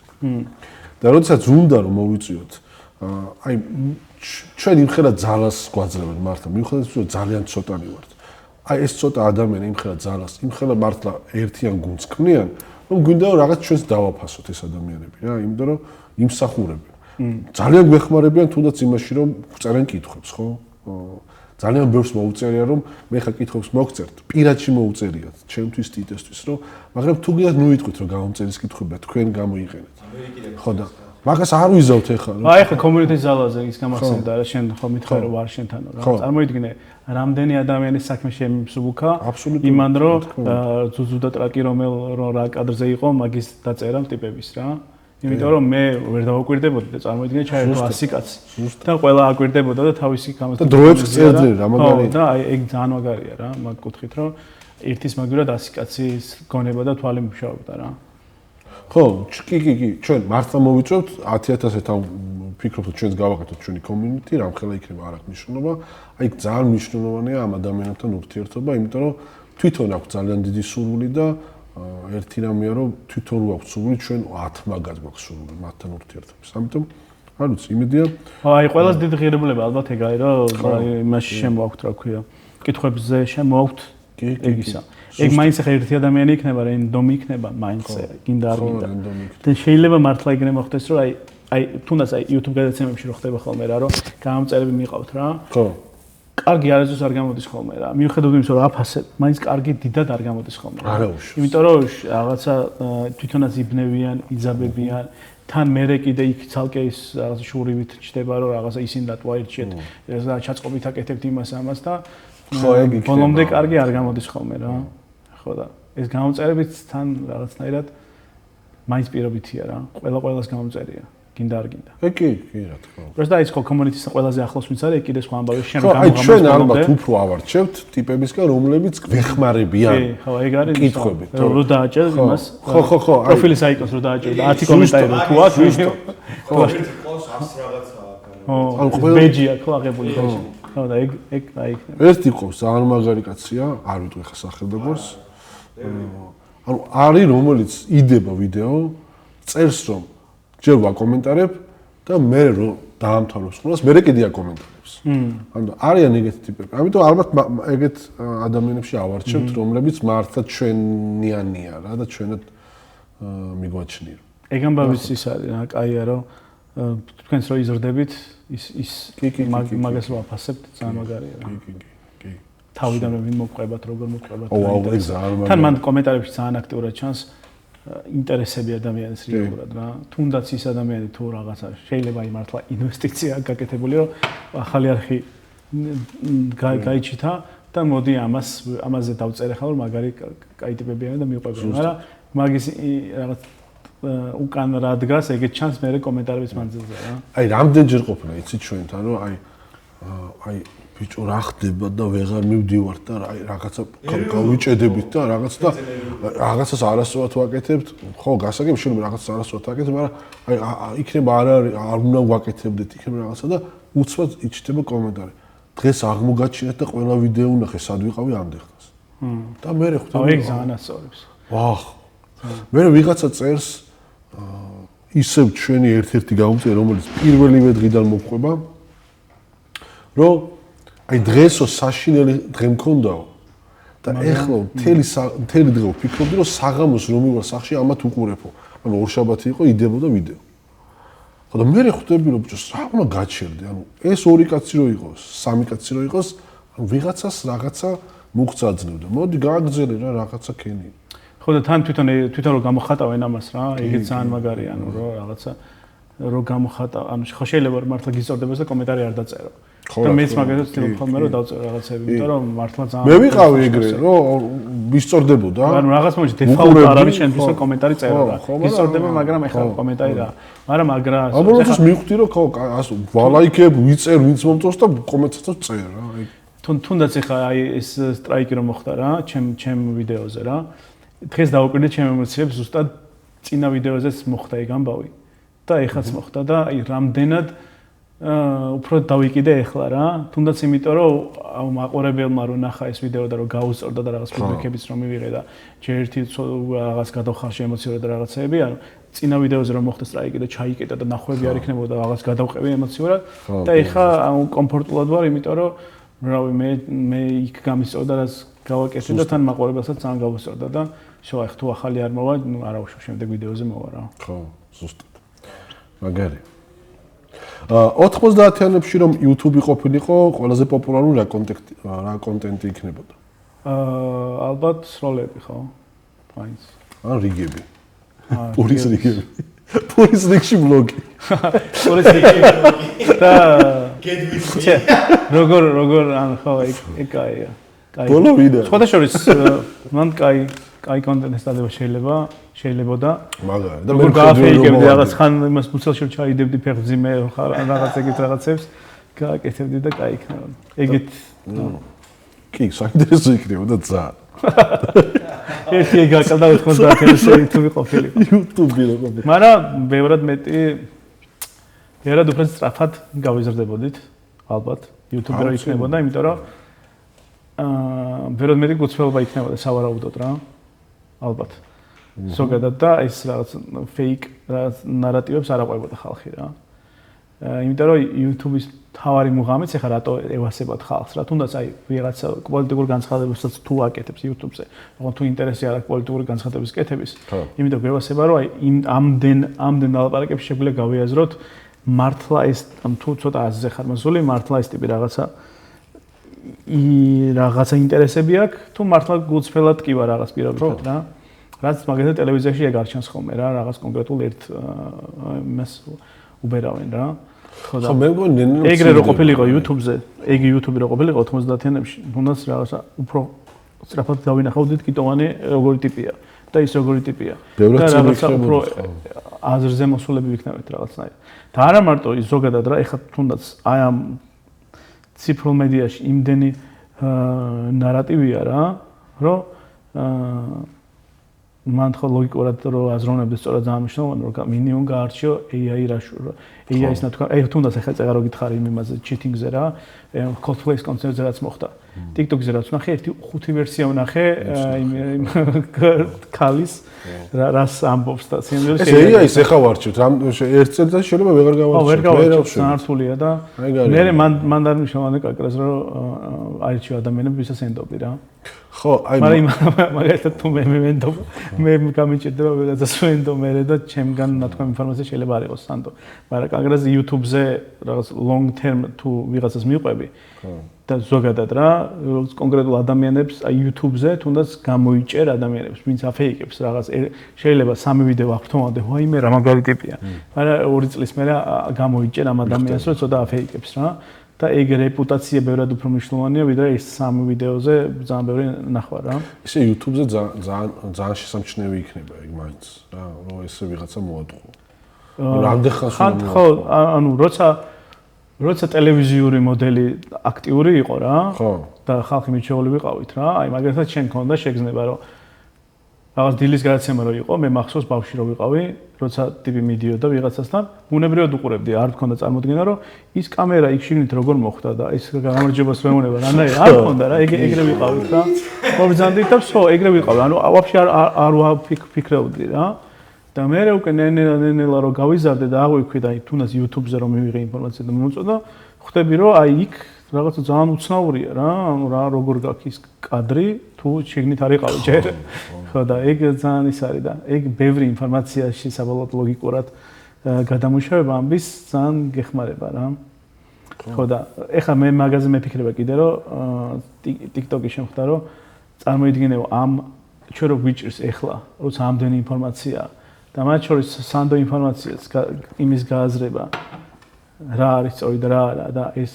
[SPEAKER 1] და როდესაც უნდა რომ მოვიწვიოთ, აი ჩვენ იმხელა ძალას გვაძლევთ მართლა, მიუხედავად რომ ძალიან ცოტანი ვართ. აი ეს ცოტა ადამიანი იმხელა ძალას, იმხელა მართლა ერთიან გუნდს ქმნიან, რომ გვინდა რომ რაღაც ჩვენს დავაფასოთ ეს ადამიანები რა, იმიტომ რომ იმსახურებენ. ძალიან გვეხმარებიან თუნდაც იმაში რომ წერენ კითხვებს, ხო? ძალიან ბევრს მოუწერია რომ მე ხა კითხვებს მოგწერთ, პირადში მოუწერიათ, ჩემთვის ტიტესთვის რომ, მაგრამ თუ გინდათ ნუიტყვით რომ გამომწერის კითხვები თქვენ გამოიყენეთ. ხო და მაგას არ ვიზავთ ეხლა რომ
[SPEAKER 2] აი ხა კომუნიტის ზალაზე ის გამახსენდა რა შენ ხო მითხარ რომ ვარ შენთან რა წარმოიდგინე რამდენი ადამიანის საქმე შემსუბუქა იმან რომ ზუზუ და ტრაკი რომ რა კადრზე იყო მაგის დაწერა ტიპების რა იმიტომ რომ მე ვერ დავაკვირდებოდი და წარმოიდგინე ჩაერთო 100 კაცი და ყველა აკვირდებოდა და თავისი გამოსდა
[SPEAKER 1] და დროებს წერდნენ რა მაგარია
[SPEAKER 2] და აი ეგ ძალიან მაგარია რა მაგ კუთხით რომ ერთის მაგურად 100 კაცის გონება და თვალი მუშაობდა რა
[SPEAKER 1] ხო, კი, ჩვენ მართლა მოვიწვევთ 10,000-ით ამ ვფიქრობ რომ ჩვენს გავაკეთოთ ჩვენი community, რამხელა იქნება არ აქვს მნიშვნელობა. აი ძალიან მნიშვნელოვანია ამ ადამიანებთან ურთიერთობა, იმიტომ რომ თვითონ აქვს ძალიან დიდი სურვილი და ერთი რამეა რომ თვითონ რო აქვს სურვილი, ჩვენ 10 მაგას გვაქვს სურვილი მათთან ურთიერთობის. ამიტომ არ ვიცი, იმედია.
[SPEAKER 2] აი ყველაზე დიდი ღირებულება ალბათ ეგ არის რომ აი იმაში შემოაქვთ რა ქვია. კითხვებზე შემოაქვთ ეგისა. ეგ მაინც ახლა ერთი ადამიანი იქნება, რენდომი იქნება, მაინც გინდა არ გინდა. და შეიძლება მართლა იგნე მოხდეს, რომ აი თუნდაც აი YouTube გადაცემებში რო ხდება ხოლმე რა, რომ გამომწერები მიყავთ რა.
[SPEAKER 1] ხო.
[SPEAKER 2] კარგი არასდროს არ გამოდის ხოლმე რა. მიუხედავად იმისა, რომ აფასებ, მაინც კარგი დიდად არ გამოდის ხოლმე.
[SPEAKER 1] არა უშავს.
[SPEAKER 2] იმიტომ რომ რაღაცა თვითონაც იბნევიან, იძაბებიან, თან მერე კიდე იქ ცალკე ის რაღაცა შურივით ჩდება, რომ რაღაცა ისინი დატვაირჩიეთ, რა ჩაწყობით აკეთებთ იმას ამას და
[SPEAKER 1] ხო ეგ იქნება.
[SPEAKER 2] ბოლომდე კარგი არ გამოდის ხოლმე რა. ხო და ეს გამომწერებიც თან რაღაცნაირად მაინც პირობითია რა. ყველას გამომწერია. გინდა არ გინდა.
[SPEAKER 1] კი, რა თქმა უნდა.
[SPEAKER 2] просто აი ეს ხო კომუნიტის ყველაზე ახლოს ვინც არის, კიდე სხვა ამბავი შენ
[SPEAKER 1] გამოგამოს. აი ჩვენ ალბათ უფრო ავარჩევთ ტიპებისგან, რომლებიც გვეხმარებიან.
[SPEAKER 2] კი, ხო, ეგ არის
[SPEAKER 1] კითხვები.
[SPEAKER 2] რო დააჭერ იმას.
[SPEAKER 1] ხო.
[SPEAKER 2] პროფილის აიკონს რო დააჭერ და 10 კომენტარი რო თუ აქვს,
[SPEAKER 3] ხო, ერთი ყავს 100 რაღაცაა.
[SPEAKER 2] ანუ ყველა ბეჯია ხო აღებული ბეჯი. ხო და ეგ აი
[SPEAKER 1] ერთი ყავს ძალიან მაგარი კაცია, არ ვიტყვი ხა სახელმდებოს. ანუ არის რომელიც იდება ვიდეო, წერს რომ ჯერ ვაკომენტარებ და მე რომ დაამთავრებს ყველას, მე კიდე აკომენტარებს. ანუ არიან ეგეთი ტიპები. ამიტომ ალბათ ეგეთ ადამიანებში ავარჩევთ, რომლებიც მართლა ჩვენიანია რა და ჩვენად მიგვაჩნია.
[SPEAKER 2] ეგ ამბავიც ის არის რა, კაია რომ თქვენს რო იზრდებით, ის მაგას რო აფასებთ, ძალიან მაგარია რა.
[SPEAKER 1] კი.
[SPEAKER 2] თავიდან ვინ მოყვებათ, როგორ მოყვებათ.
[SPEAKER 1] აუ, ეგ ძალიან მაგარია.
[SPEAKER 2] თან მან კომენტარებში ძალიან აქტიურად ჩანს ინტერესები ადამიანის რეალურად რა. თუნდაც ის ადამიანი თუ რაღაცა შეიძლება იმართლა ინვესტიცია გაკეთებული, რომ ახალი არხი გაიჩითა და მოდი ამაზე დავწერე ხარ, რომ მაგარი კაი ტიპებია და მიუყვებიან. მაგრამ მაგის რაღაც უკან რა დგას, ეგეც ჩანს მე კომენტარების მანძილზე რა.
[SPEAKER 1] აი, რამდენჯერ ყოფილა იცით ჩვენთან, რომ აი ბიჭო რა ხდება და ვეღარ მივდივართ და რაღაცა გავიჭედებით და რაღაცას არასწორად ვაკეთებთ. ხო, გასაგებ შეიძლება რაღაცას არასწორად ვაკეთებ, მაგრამ აი იქნება არ უნდა ვაკეთებდეთ, იქნება რაღაცა და უცბად იჩნდება კომენტარი. დღეს აღმოგაჩინეთ და ყველა ვიდეო ვნახე, სად ვიყავი ამდენ ხანს. და მე ხვდები.
[SPEAKER 2] აი, ზანა სწორებს.
[SPEAKER 1] ვახ. მე ვიღაცა წერს ისევ ჩვენი ერთ-ერთი გამომწერი, რომელიც პირველივე დღიდან მოყვება, რომ აი დღესო საშინელი დღე მქონდაო და ეხლა მთელი დღე ვფიქრობდი, რომ საღამოს რომ მივარ სახში ამათ უყურებო. ანუ ორშაბათი იყო, იდებოდა ვიდეო. ხო და მე ხვდები, რომ ბიჭო, რა უნდა გაჩერდე? ანუ ეს ორი კაცი რო იყოს, სამი კაცი რო იყოს, ანუ ვიღაცას რაღაცა მუხცაძნევდა. მოდი გააგზელე რა რაღაცა ქენი.
[SPEAKER 2] ხო და თან თვითონ რომ გამოხატავენ ამას რა, ეგეც ძალიან მაგარია, ანუ რომ რაღაცა რომ გამოხატავ, ანუ ხო შეიძლება რომ მართლა გიწორდებოს და კომენტარი არ დაწერო. და მეც მაგალითად ვთქვი ხოლმე რომ დავწერო რაღაცები, იმიტომ რომ მართლა ძალიან
[SPEAKER 1] მე ვიყავი ეგრე, რომ მისწორდებოდა.
[SPEAKER 2] ანუ რაღაც მომენტში დეფაულტ არ არის შენთვის რომ კომენტარი წერო რა. გიწორდება, მაგრამ ეხლა კომენტარი რა. მაგრამ მაგრა
[SPEAKER 1] ანუ როდესაც მივხვდი რომ ხო ვალაიქებ, ვიწერ, ვინც მომწონს და კომენტსაც წერ რა.
[SPEAKER 2] თუნდაც ეხლა აი ეს სტრაიკი რომ მოხდა რა, ჩემ ვიდეოზე რა. დღეს დავუკვირდე ჩემ ემოციებს ზუსტად წინა ვიდეოზეც მოხდა ეგ ამბავი და ეხაც მოხდა და აი რამდენად უფრო დავიკიდე ეხლა რა თუნდაც იმიტომ რომ მაყურებელმა რო ნახა ეს ვიდეო და რომ გაუსწორდა და რაღაც ფიდბექებიც რომ მივიღე და ჯერ ერთი რაღაც გადავხარშე ემოციურად რაღაცეები ანუ წინა ვიდეოზე რომ მოხდა სტრაიკი და ჩაიკეტა და ნახვები არ იქნებოდა რაღაც გადავყევი ემოციურად და ეხლა კომფორტულად ვარ იმიტომ რომ რავი მე იქ გამისწორდა რაც გავაკეთე და თან მაყურებელსაც ძალიან გავუსწორდა და შოა ხ თუ ახალი არ მოვა ნუ არა უშო შემდეგ ვიდეოზე მოვა რა
[SPEAKER 1] ხო ზუსტად მაგარი 90-იანებში რომ YouTube ყოფილიყო ყველაზე პოპულარული რა კონტენტი იქნებოდა
[SPEAKER 2] ალბათ როლები ხო მაინც
[SPEAKER 1] ან რიგები პურის რიგები პურის რიგში ბლოგი
[SPEAKER 2] პურის რიგში და როგორ ან ხო ეკაია
[SPEAKER 1] ბოლო ვიდა
[SPEAKER 2] სხვადასხვა მან კაი კონტენტის დადება შეიძლებოდა
[SPEAKER 1] მაგარი
[SPEAKER 2] და როგორ გააფეიქებდი რაღაც ხან იმას მუცელში ჩაიდებდი ფეხბზიმე ხარ ან რაღაც ეგეთ რაღაცებს გააკეთებდი და კაი იქნება ეგეთ
[SPEAKER 1] კი საინტერესო იქნებოდა ძალიან
[SPEAKER 2] ერთი გაკალდა 90-იანში YouTube ყოფილიყო
[SPEAKER 1] YouTube-ი რო ყოფილი
[SPEAKER 2] მაგრამ ბევრად მეტი ბევრად უფრო სწრაფად გავიზრდებოდით ალბათ YouTube-ი რო იქნებოდა იმიტომ რომ ბევრად მეტი გულწრფელობა იქნებოდა სავარაუდოდ რა ალბათ ზოგადად და ეს რაღაც ფეიქ რაღაც ნარატივებს არ აყვებოდა ხალხი რა იმიტომ რომ YouTube-ის თავარი მუღამიც ეხლა რატო ევასებად ხალხს რა თუნდაც აი ვიღაცა პოლიტიკურ განცხადებებსაც თუ აკეთებს YouTube-ზე ოღონდ თუ ინტერესი არ აქვს პოლიტიკური განცხადების კეთების იმიტომ გვევასება რომ აი ამდენ ალაპარაკებს შეგვიძლია გავიაზროთ მართლა ეს თუ ცოტა აზზე ხარმაზული მართლა ეს ტიპი რაღაცა ინტერესები აქვს თუ მართლა გულწრფელად კი ვარ რაღაც პირობითად რა რაც მაგალითად ტელევიზიაში ეგ არ ჩანს ხოლმე რა რაღაც კონკრეტულ ერთ იმას უბერავენ რა
[SPEAKER 1] ხო მე მგონი
[SPEAKER 2] ეგრე რო ყოფილიყო YouTube-ზე ეგ YouTube-ი რო ყოფილიყო 90-იანებში თუნდაც რაღაცა უფრო სწრაფად დავინახავდით კიტოვანი როგორი ტიპია და ის როგორი ტიპია და რაღაცა უფრო აზრზე მოსულები ვიქნებით რაღაცნაირად და არა მარტო ის ზოგადად რა ეხლა თუნდაც აი ამ ციფრულ მედიაში იმდენი ნარატივია რა რომ მან ხო ლოგიკურად რომ აზროვნებდეს სწორად ძალიან მნიშვნელოვანია რომ მინიმუმ გაარჩიო AI რაშურო AI-ს ნათქვა აი თუნდაც ახლა წეღარო გითხარი იმ იმაზე ჩიტინგზე რა Coldplay-ის კონცერტზე რაც მოხდა TikTok-ზე რაც ვნახე ერთი 5 ვერსია ვნახე იმ ქალის რას ამბობს და სიმღერის
[SPEAKER 1] AI-ს ეხა ვარჩევთ რამ ერთ წელიწადში შეიძლება ვეღარ
[SPEAKER 2] გავარჩევთ სანართულია და მე მან არ მნიშვნელოვანი კაკრას რომ აირჩიო ადამიანები ვისაც ენდობდი რა
[SPEAKER 1] ხო აი
[SPEAKER 2] მაგალითად თუ მე მენდობ მე გამიჭირდება ვიღაცას ვენდო მე და ჩემგან ნათქვა ინფორმაცია შეიძლება არ იყოს სანდო მაგრამ კაკრაზე YouTube-ზე რაღაც long term თუ ვიღაცას მიყვები და ზოგადად რა კონკრეტულ ადამიანებს აი YouTube-ზე თუნდაც გამოიჭერ ადამიანებს, ვინც აფეიკებს რაღაც შეიძლება 3 ვიდეო აფრთოვანდა, ვაიმე რა მაგარი ტიპია. მაგრამ 2 წლის მერე გამოიჭერ ამ ადამიანს, რომ ცოტა აფეიკებს რა. და ეგ რეპუტაცია ბევრად უფრო მნიშვნელოვანია, ვიდრე ეს 3 ვიდეოზე ძალიან ბევრი ნახვა რა.
[SPEAKER 1] ისე YouTube-ზე ძალიან შესამჩნევი იქნება ეგ მაინც რა, რომ ესე ვიღაცა მოატყო. რამდენ ხანს უნდა
[SPEAKER 2] ხო, ანუ როცა ტელევიზიური მოდელი აქტიური იყო რა და ხალხი მიჩეული ვიყავით რა, აი მაგალითად შენ ქონდა შეგრძნება რომ რაღაც დილის გადაცემა რო იყო, მე მახსოვს ბავშვი რო ვიყავი, როცა ტიპი მიდიოდა ვიღაცასთან, ბუნებრივად უყურებდი, არ მქონდა წარმოდგენა რომ ის კამერა იქ შიგნით როგორ მოხდა და ეს გამარჯვებას მეუნება რანაირ არ მქონდა რა, ეგრე ვიყავით რა. მობრძანდით და всё, ეგრე ვიყავი, ანუ ვაფშე არ ვაფიქრებდი რა. და მე უკვე ნელა რო გავიზარდე და აღვიქვი და თუნდაც YouTube-ზე რომ მივიღე ინფორმაცია და მომწოდა, ხვდები რომ აი იქ რაღაცა ძალიან უცნაურია რა, ანუ რა როგორ გაქვს ის კადრი, თუ შეგნით არ იყავი ჯერ. ხო და ეგ ძალიან ის არის და ეგ ბევრი ინფორმაციაში საბოლოოდ ლოგიკურად გადამუშავება ამბის ძალიან გეხმარება რა. ხო და ეხლა მე მაგაზე მეფიქრება კიდე რომ TikTok-ი შემხვდა რომ წარმოიდგინეო ამ ჩვენ რო გვიჭირს ეხლა, როცა ამდენი ინფორმაცია და მათ შორის სანდო ინფორმაციას იმის გააზრება რა არის სწორი და რა არა და ეს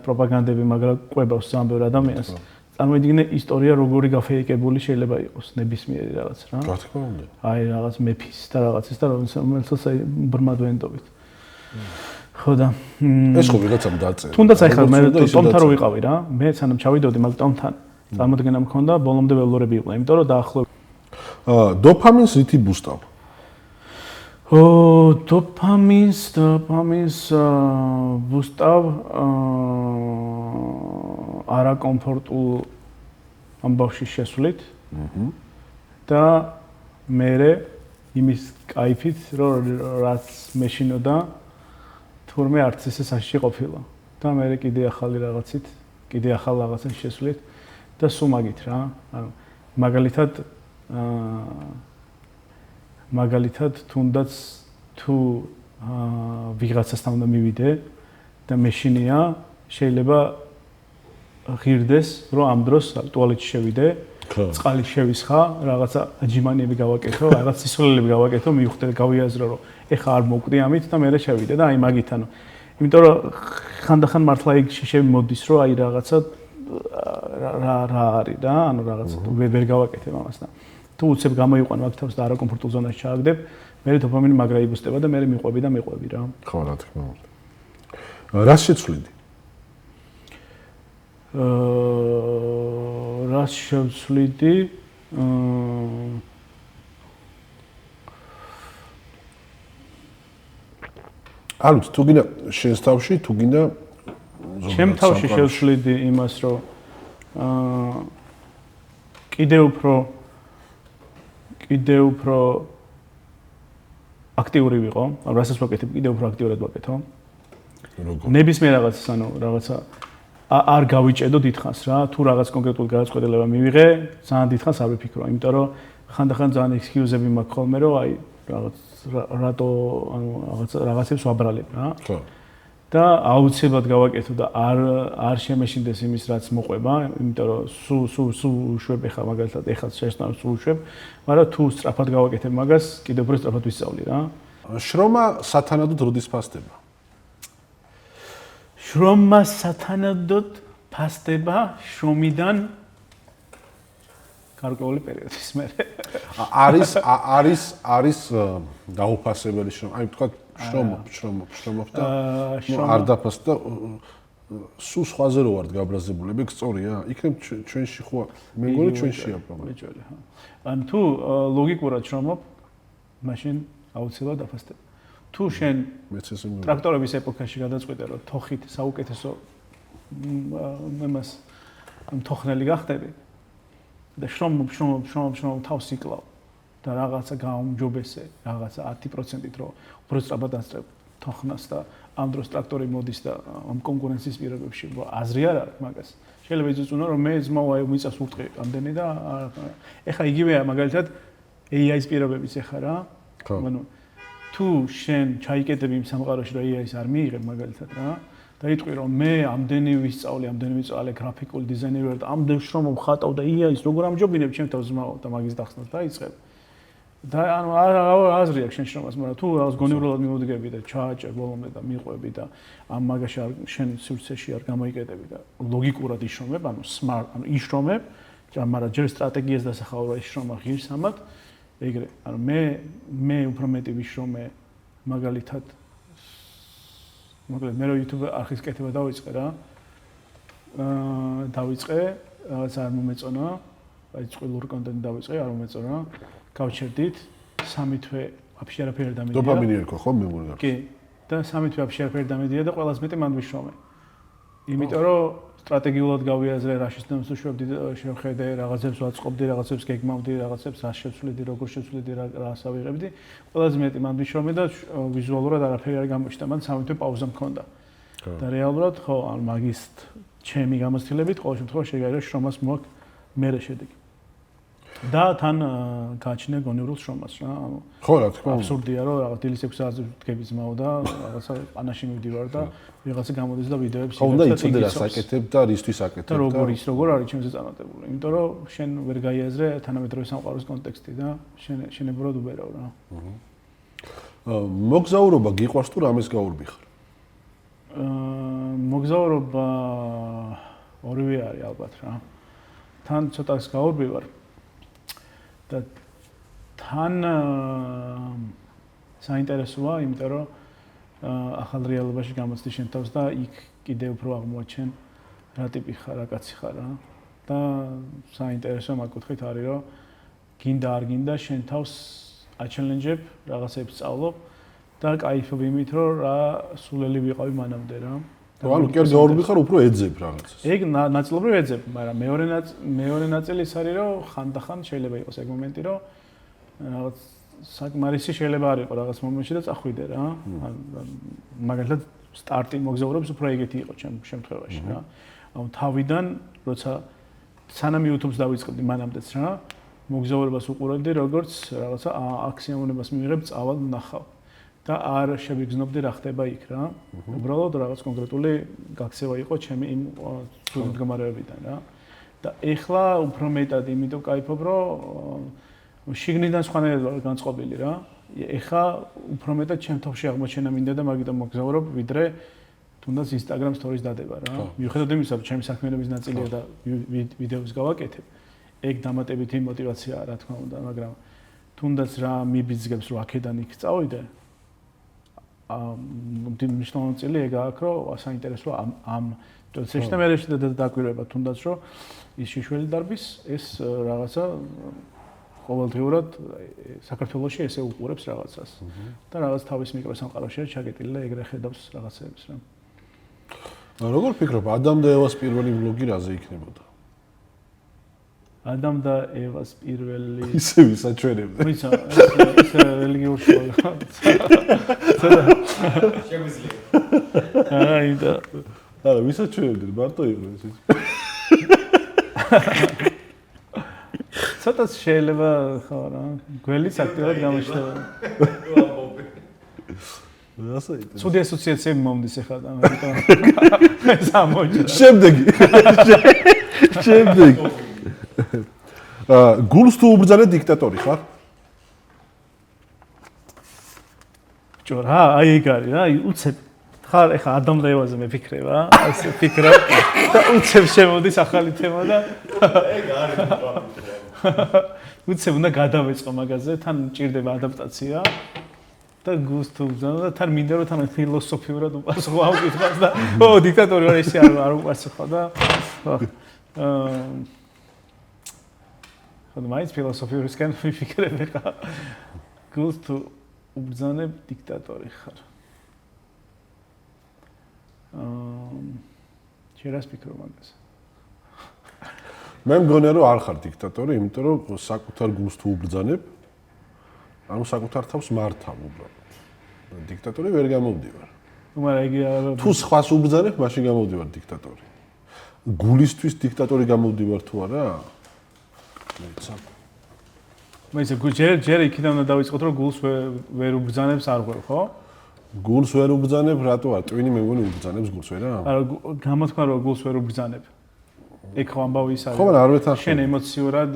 [SPEAKER 2] პროპაგანდები მაგრამ ყვებავს ძალიან ბევრ ადამიანს. წარმოიდგინე ისტორია როგორი გაფეიკებული შეიძლება იყოს ნებისმიერი რაღაც რა.
[SPEAKER 1] რა თქმა უნდა.
[SPEAKER 2] აი რაღაც მეფის და რაღაცის და რომელსაც აი ბრმად ვენდობით. ხო და
[SPEAKER 1] ეს ხო ვიღაცამ დაწერა.
[SPEAKER 2] თუნდაც აი ხა მე ტომთან რო ვიყავი რა, მე სანამ ჩავიდოდი მაგ ტომთან წარმოდგენა მქონდა, ბოლომდე ველურები იყვნენ, იმიტომ რომ დაახლოებით
[SPEAKER 1] დოფამინს რითი ბუსტავ?
[SPEAKER 2] დოფამინს ბუსტავ არაკომფორტულ ამბავში შესვლით და მერე იმის кайფით, რომ რაც მეშინოდა თურმე არც ესე საშიში ყოფილა და მერე კიდე ახალი რაღაცით, კიდე ახალ რაღაცას შესვლით და სულ მაგით რა. ანუ მაგალითად თუნდაც თუ ვიღაცასთან უნდა მივიდე და მეშინია შეიძლება ღირდეს რომ ამ დროს ტუალეტში შევიდე, წყალი შევისხა, რაღაცა აჯიმანიები გავაკეთო, რაღაც სისხლელები გავაკეთო, მივხვდე გავიაზრო რომ ეხა არ მოვკვდი ამით და მერე შევიდე და აი მაგით ანუ იმიტომ რომ ხანდახან მართლა ეგ შეშები მოდის რომ აი რაღაცა რა არის და ანუ რაღაცა ვერ გავაკეთებ ამას და თუ უცებ გამოიყვან მაგ თავს და არაკომფორტულ ზონაში ჩააგდებ, მე დოფამინი მაგრა იბუსტება და მე მიყვები და მიყვები რა.
[SPEAKER 1] ხო, რა თქმა უნდა. რას შეცვლიდი?
[SPEAKER 2] რას შევცვლიდი?
[SPEAKER 1] არ ვიცი, თუ გინდა შენს თავში, თუ გინდა
[SPEAKER 2] ჩემ თავში შევცვლიდი იმას, რომ კიდევ უფრო აქტიური ვიყო, ანუ რასაც ვაკეთებ, კიდევ უფრო აქტიურად ვაკეთო.
[SPEAKER 1] როგორ?
[SPEAKER 2] ნებისმიერ რაღაცას, ანუ რაღაცა არ გავიჭედო დიდხანს რა, თუ რაღაც კონკრეტული გადაწყვეტილება მივიღე, ძალიან დიდხანს არ ვიფიქრო, იმიტომ რომ ხანდახან ძალიან ექსკიუზები მაქვს ხოლმე, რომ აი რაღაც რატო ანუ რაღაცებს ვაბრალებ რა.
[SPEAKER 1] ხო.
[SPEAKER 2] და აუცილებლად გავაკეთო და არ შემეშინდეს იმის რაც მოყვება, იმიტომ რომ სულ უშვებ ეხლა მაგალითად ეხლა შეშნავს სულ უშვებ, მაგრამ თუ სწრაფად გავაკეთებ მაგას, კიდევ უფრო სწრაფად ვისწავლი რა.
[SPEAKER 1] შრომა სათანადოდ როდის ფასდება?
[SPEAKER 2] შრომა სათანადოდ ფასდება შრომიდან გარკვეული პერიოდის მერე.
[SPEAKER 1] არის დაუფასებელი შრომა. აი თქვა შრომობ და არ დაფასდა სულ სხვაზე რო ვართ გაბრაზებულები, სწორია? იქნებ ჩვენში ხო მე მგონი ჩვენშია პრობლემა.
[SPEAKER 2] მეჭველი, ხო. ან თუ ლოგიკურად შრომობ, მაშინ აუცილებლად დაფასდება. თუ შენ ტრაქტორების ეპოქაში გადაწყვეტე რომ თოხით საუკეთესო იმას თოხნელი გახდები და შრომობ თავს იკლავ და რაღაცა გაუმჯობესე, რაღაცა 10%-ით რომ უფრო სწრაფად ასწრებ თოხნას და ამ დროს ტრაქტორი მოდის და ამ კონკურენციის პირობებში აზრი არ აქვს მაგას. შეიძლება იწუწუნო რომ მე ძმაო მიწას ურტყი ამდენი და ეხა იგივეა მაგალითად AI-ის პირობებიც ეხა რა. ანუ თუ შენ ჩაიკეტები იმ სამყაროში რომ AI-ს არ მიიღებ მაგალითად რა დაიტყვი რომ მე ამდენი ვისწავლე გრაფიკული დიზაინერი ვარ და ამდენ შრომობ ხატავ და ის როგორ ამჯობინებ ჩემ თავს ზმაო და მაგის დახსნას დაიწყებ. და ანუ აზრი აქვს შენ შრომას, მაგრამ თუ რაღაც გონივრულად მივუდგები და ჩააჭერ ბოლომდე და მიყვები და ამ მაგაში შენ სივრცეში არ გამოიკეტები და ლოგიკურად იშრომებ, ანუ smart, ანუ იშრომებ, მაგრამ ჯერ სტრატეგიას დასახავება იშრომა ღირსამად, ეგრე. ანუ მე უფრო მეტი ვიშრომე მაგალითად მე რო YouTube არხის კეთება დავიწყე რა. დავიწყე, რაღაც არ მომეწონა, აი წყვილური კონტენტი დავიწყე, არ მომეწონა. გავჩერდით 3 თვე вообще არაფერი არ დამედია.
[SPEAKER 1] დოპამინი ერქვა ხო მე მგონი.
[SPEAKER 2] კი. და 3 თვე вообще არაფერი დამედია და ყველაზე მეტი მან ვიშრომე. იმიტომ რომ სტრატეგიულად გავიაზრე რა შეცდომებს უშვებდი და შევხედე რაღაცებს ვაწყობდი, რაღაცებს გეგმავდი, რაღაცებს რა შევცვლიდი, როგორ შევცვლიდი, რას ავიღებდი. ყველაზე მეტი მან ვიშრომე და ვიზუალურად არაფერი არ გამოჩნდა. მან 3 თვე პაუზა მქონდა. და რეალურად ხო, ან მაგის ჩემი გამოცდილებით ყოველ შემთხვევაში შეგაირო შრომას მოაქვს მერე შედეგი. და თან გააჩინე გონივრულ შრომას რა. ანუ
[SPEAKER 1] ხო რა თქმა უნდა.
[SPEAKER 2] აბსურდია რომ რაღაც დილის 6 საათზე ვდგები ზმაო და რაღაცა პანაში მივდივარ და ვიღაცა გამოდის და ვიდეოებს
[SPEAKER 1] ხო უნდა იცოდე რა საკეთებ და რისთვის აკეთებ
[SPEAKER 2] და როგორ არის ჩემზე წარმატებული. იმიტომ რომ შენ ვერ გაიაზრე თანამედროვე სამყაროს კონტექსტი და შენებურად უბერავ რა.
[SPEAKER 1] მოგზაურობა გიყვარს თუ რამეს გაურბი ხარ?
[SPEAKER 2] მოგზაურობა ორივე არის ალბათ რა. თან ცოტას გაურბი ვარ. და თან საინტერესოა, იმიტომ რომ ახალ რეალობაში გამოცდი შენ თავს და იქ კიდევ უფრო აღმოაჩენ რა ტიპი ხარ, რა კაცი ხარ რა. და საინტერესო მაგ კუთხით არის, რომ გინდა არ გინდა შენ თავს აჩელენჯებ, რაღაცებს სწავლობ და кайფობ იმით, რომ რა სულელი ვიყავი მანამდე რა.
[SPEAKER 1] ანუ კი არ გაურბი ხარ, უფრო ეძებ რაღაცას.
[SPEAKER 2] ეგ ნაწილობრივ ეძებ, მაგრამ მეორე ნაწილი ის არის, რომ ხანდახან შეიძლება იყოს ეგ მომენტი, რომ რაღაც საკმარისი შეიძლება არ იყოს რაღაც მომენტში და წახვიდე რა. მაგალითად სტარტი მოგზაურობს უფრო ეგეთი იყო ჩემ შემთხვევაში რა. ანუ თავიდან, როცა სანამ YouTube-ს დავიწყებდი მანამდეც რა, მოგზაურებას უყურებდი, როგორც რაღაცა აქსიომებას მივიღებ, წავალ ნახავ. და არ შევიგრძნობდი რა ხდება იქ რა. უბრალოდ რაღაც კონკრეტული გაქცევა იყო ჩემი იმ მდგომარეობიდან რა. და ეხლა უფრო მეტად იმიტომ кайფობ, რომ შიგნიდან სხვანაირად ვარ განწყობილი რა. ეხლა უფრო მეტად ჩემ თავს აღმოჩენა მინდა და მაგიტომ მოგზაურობ, ვიდრე თუნდაც Instagram stories დადება რა. მიუხედავად იმისა, რომ ჩემი საქმიანობის ნაწილია და ვიდეოს გავაკეთებ, ეგ დამატებითი мотиваციაა რა თქმა უნდა, მაგრამ თუნდაც რა მიბიძგებს რომ აქედან იქ წავიდე მნიშვნელოვანი წილი ეგ აქვს, რომ საინტერესოა ამ პროცესში და მე დაკვირვება თუნდაც რომ ის შიშველი დარბის ეს რაღაცა ყოველდღიურად საქართველოში ესე უყურებს რაღაცას და რაღაც თავის მიკროსამყაროშია ჩაგეტილი და ეგრე ხედავს რაღაცებს რა.
[SPEAKER 1] როგორ ფიქრობ, ადამ და ევას პირველი ვლოგი რაზე იქნებოდა?
[SPEAKER 2] ადამ და ევას პირველი
[SPEAKER 1] ისე ვისაჩვენებდა.
[SPEAKER 2] ვიცი, ეს რელიგიურ შოუა.
[SPEAKER 3] შემიძლია.
[SPEAKER 2] აი და
[SPEAKER 1] არა, ვისაჩვენებდნენ, მარტო იყო ეს.
[SPEAKER 2] ცოტა შეიძლება ხო რა, გველიც აქტიურად გამოჩნდება.
[SPEAKER 1] ასე იყო.
[SPEAKER 2] ცუდი ასოციაციები მომდის ახლა და ამიტომ ეს ამოჭრა.
[SPEAKER 1] შემდეგი. გულს თუ უბრძანე დიქტატორი ხარ?
[SPEAKER 2] ბჭო რა, აი ეგ არის რა, უცებ ხარ ეხა ადამ და ევაზე მეფიქრებ რა, ასე ფიქრობ და უცებ შემოდის ახალი თემა და
[SPEAKER 3] ეგ არის
[SPEAKER 2] უცებ უნდა გადავეწყო მაგაზე, თან მჭირდება ადაპტაცია და გულს თუ უბრძანო და თან მინდა რომ თან ფილოსოფიურად უპასუხო ამ კითხვას და დიქტატორი რა ისე არ უპასუხო და ხოდა მაინც ფილოსოფიურისკენ ვიფიქრებ ხა გულს თუ უბრძანებ დიქტატორი ხარ. შეიძლება ვფიქრობ მაგაზე.
[SPEAKER 1] მე მგონია რომ არ ხარ დიქტატორი, იმიტომ რომ საკუთარ გულს თუ უბრძანებ, ანუ საკუთარ თავს მართავ უბრალოდ. დიქტატორი ვერ გამოვდივარ.
[SPEAKER 2] მაგრამ იგი
[SPEAKER 1] თუ სხვას უბრძანებ, მაშინ გამოვდივარ დიქტატორი. გულისთვის დიქტატორი გამოვდივარ თუ არა? მეცა.
[SPEAKER 2] მე ისე ჯერ იქიდან უნდა დავიწყოთ რომ გულს ვერ უბრძანებს არ ღვევ, ხო?
[SPEAKER 1] გულს ვერ უბრძანებ, რატო არ? ტვინი მე მგონი უბრძანებს გულს ვერა?
[SPEAKER 2] არა, გამოთქვა რომ გულს ვერ უბრძანებ. ეგ ხო ამბავი ის არის.
[SPEAKER 1] ხო, მაგრამ არ ვეთანხმები.
[SPEAKER 2] შენ ემოციურად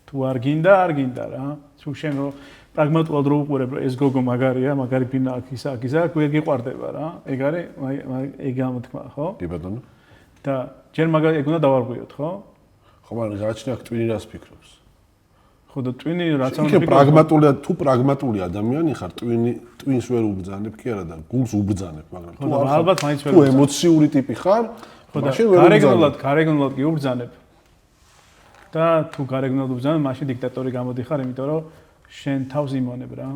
[SPEAKER 2] თუ არ გინდა რა. თუ შენ რო პრაგმატულად რო უყურებ, რომ ეს გოგო მაგარია, მაგარი ბინა აქ ისა, ვერ გიყვარდება რა. ეგ არის, ეგ გამოთქვა, ხო?
[SPEAKER 1] კი ბატონო.
[SPEAKER 2] და ჯერ მაგარი ეგ უნდა დავარღვიოთ, ხო?
[SPEAKER 1] ხო, მაგრამ გააჩნია აქ ტვინი რას ფიქრობს?
[SPEAKER 2] ხო და ტვინი რაც
[SPEAKER 1] იქ პრაგმატულია, თუ პრაგმატული ადამიანი ხარ, ტვინს ვერ უბრძანებ კი არა და გულს უბრძანებ, მაგრამ თუ არ
[SPEAKER 2] ალბათ მაინც ვერ
[SPEAKER 1] თუ ემოციური ტიპი ხარ,
[SPEAKER 2] მაშინ გარეგნულად კი უბრძანებ. და თუ გარეგნულად უბრძანებ, მაშინ დიქტატორი გამოდიხარ, იმიტომ რომ შენ თავს იმონებ რა.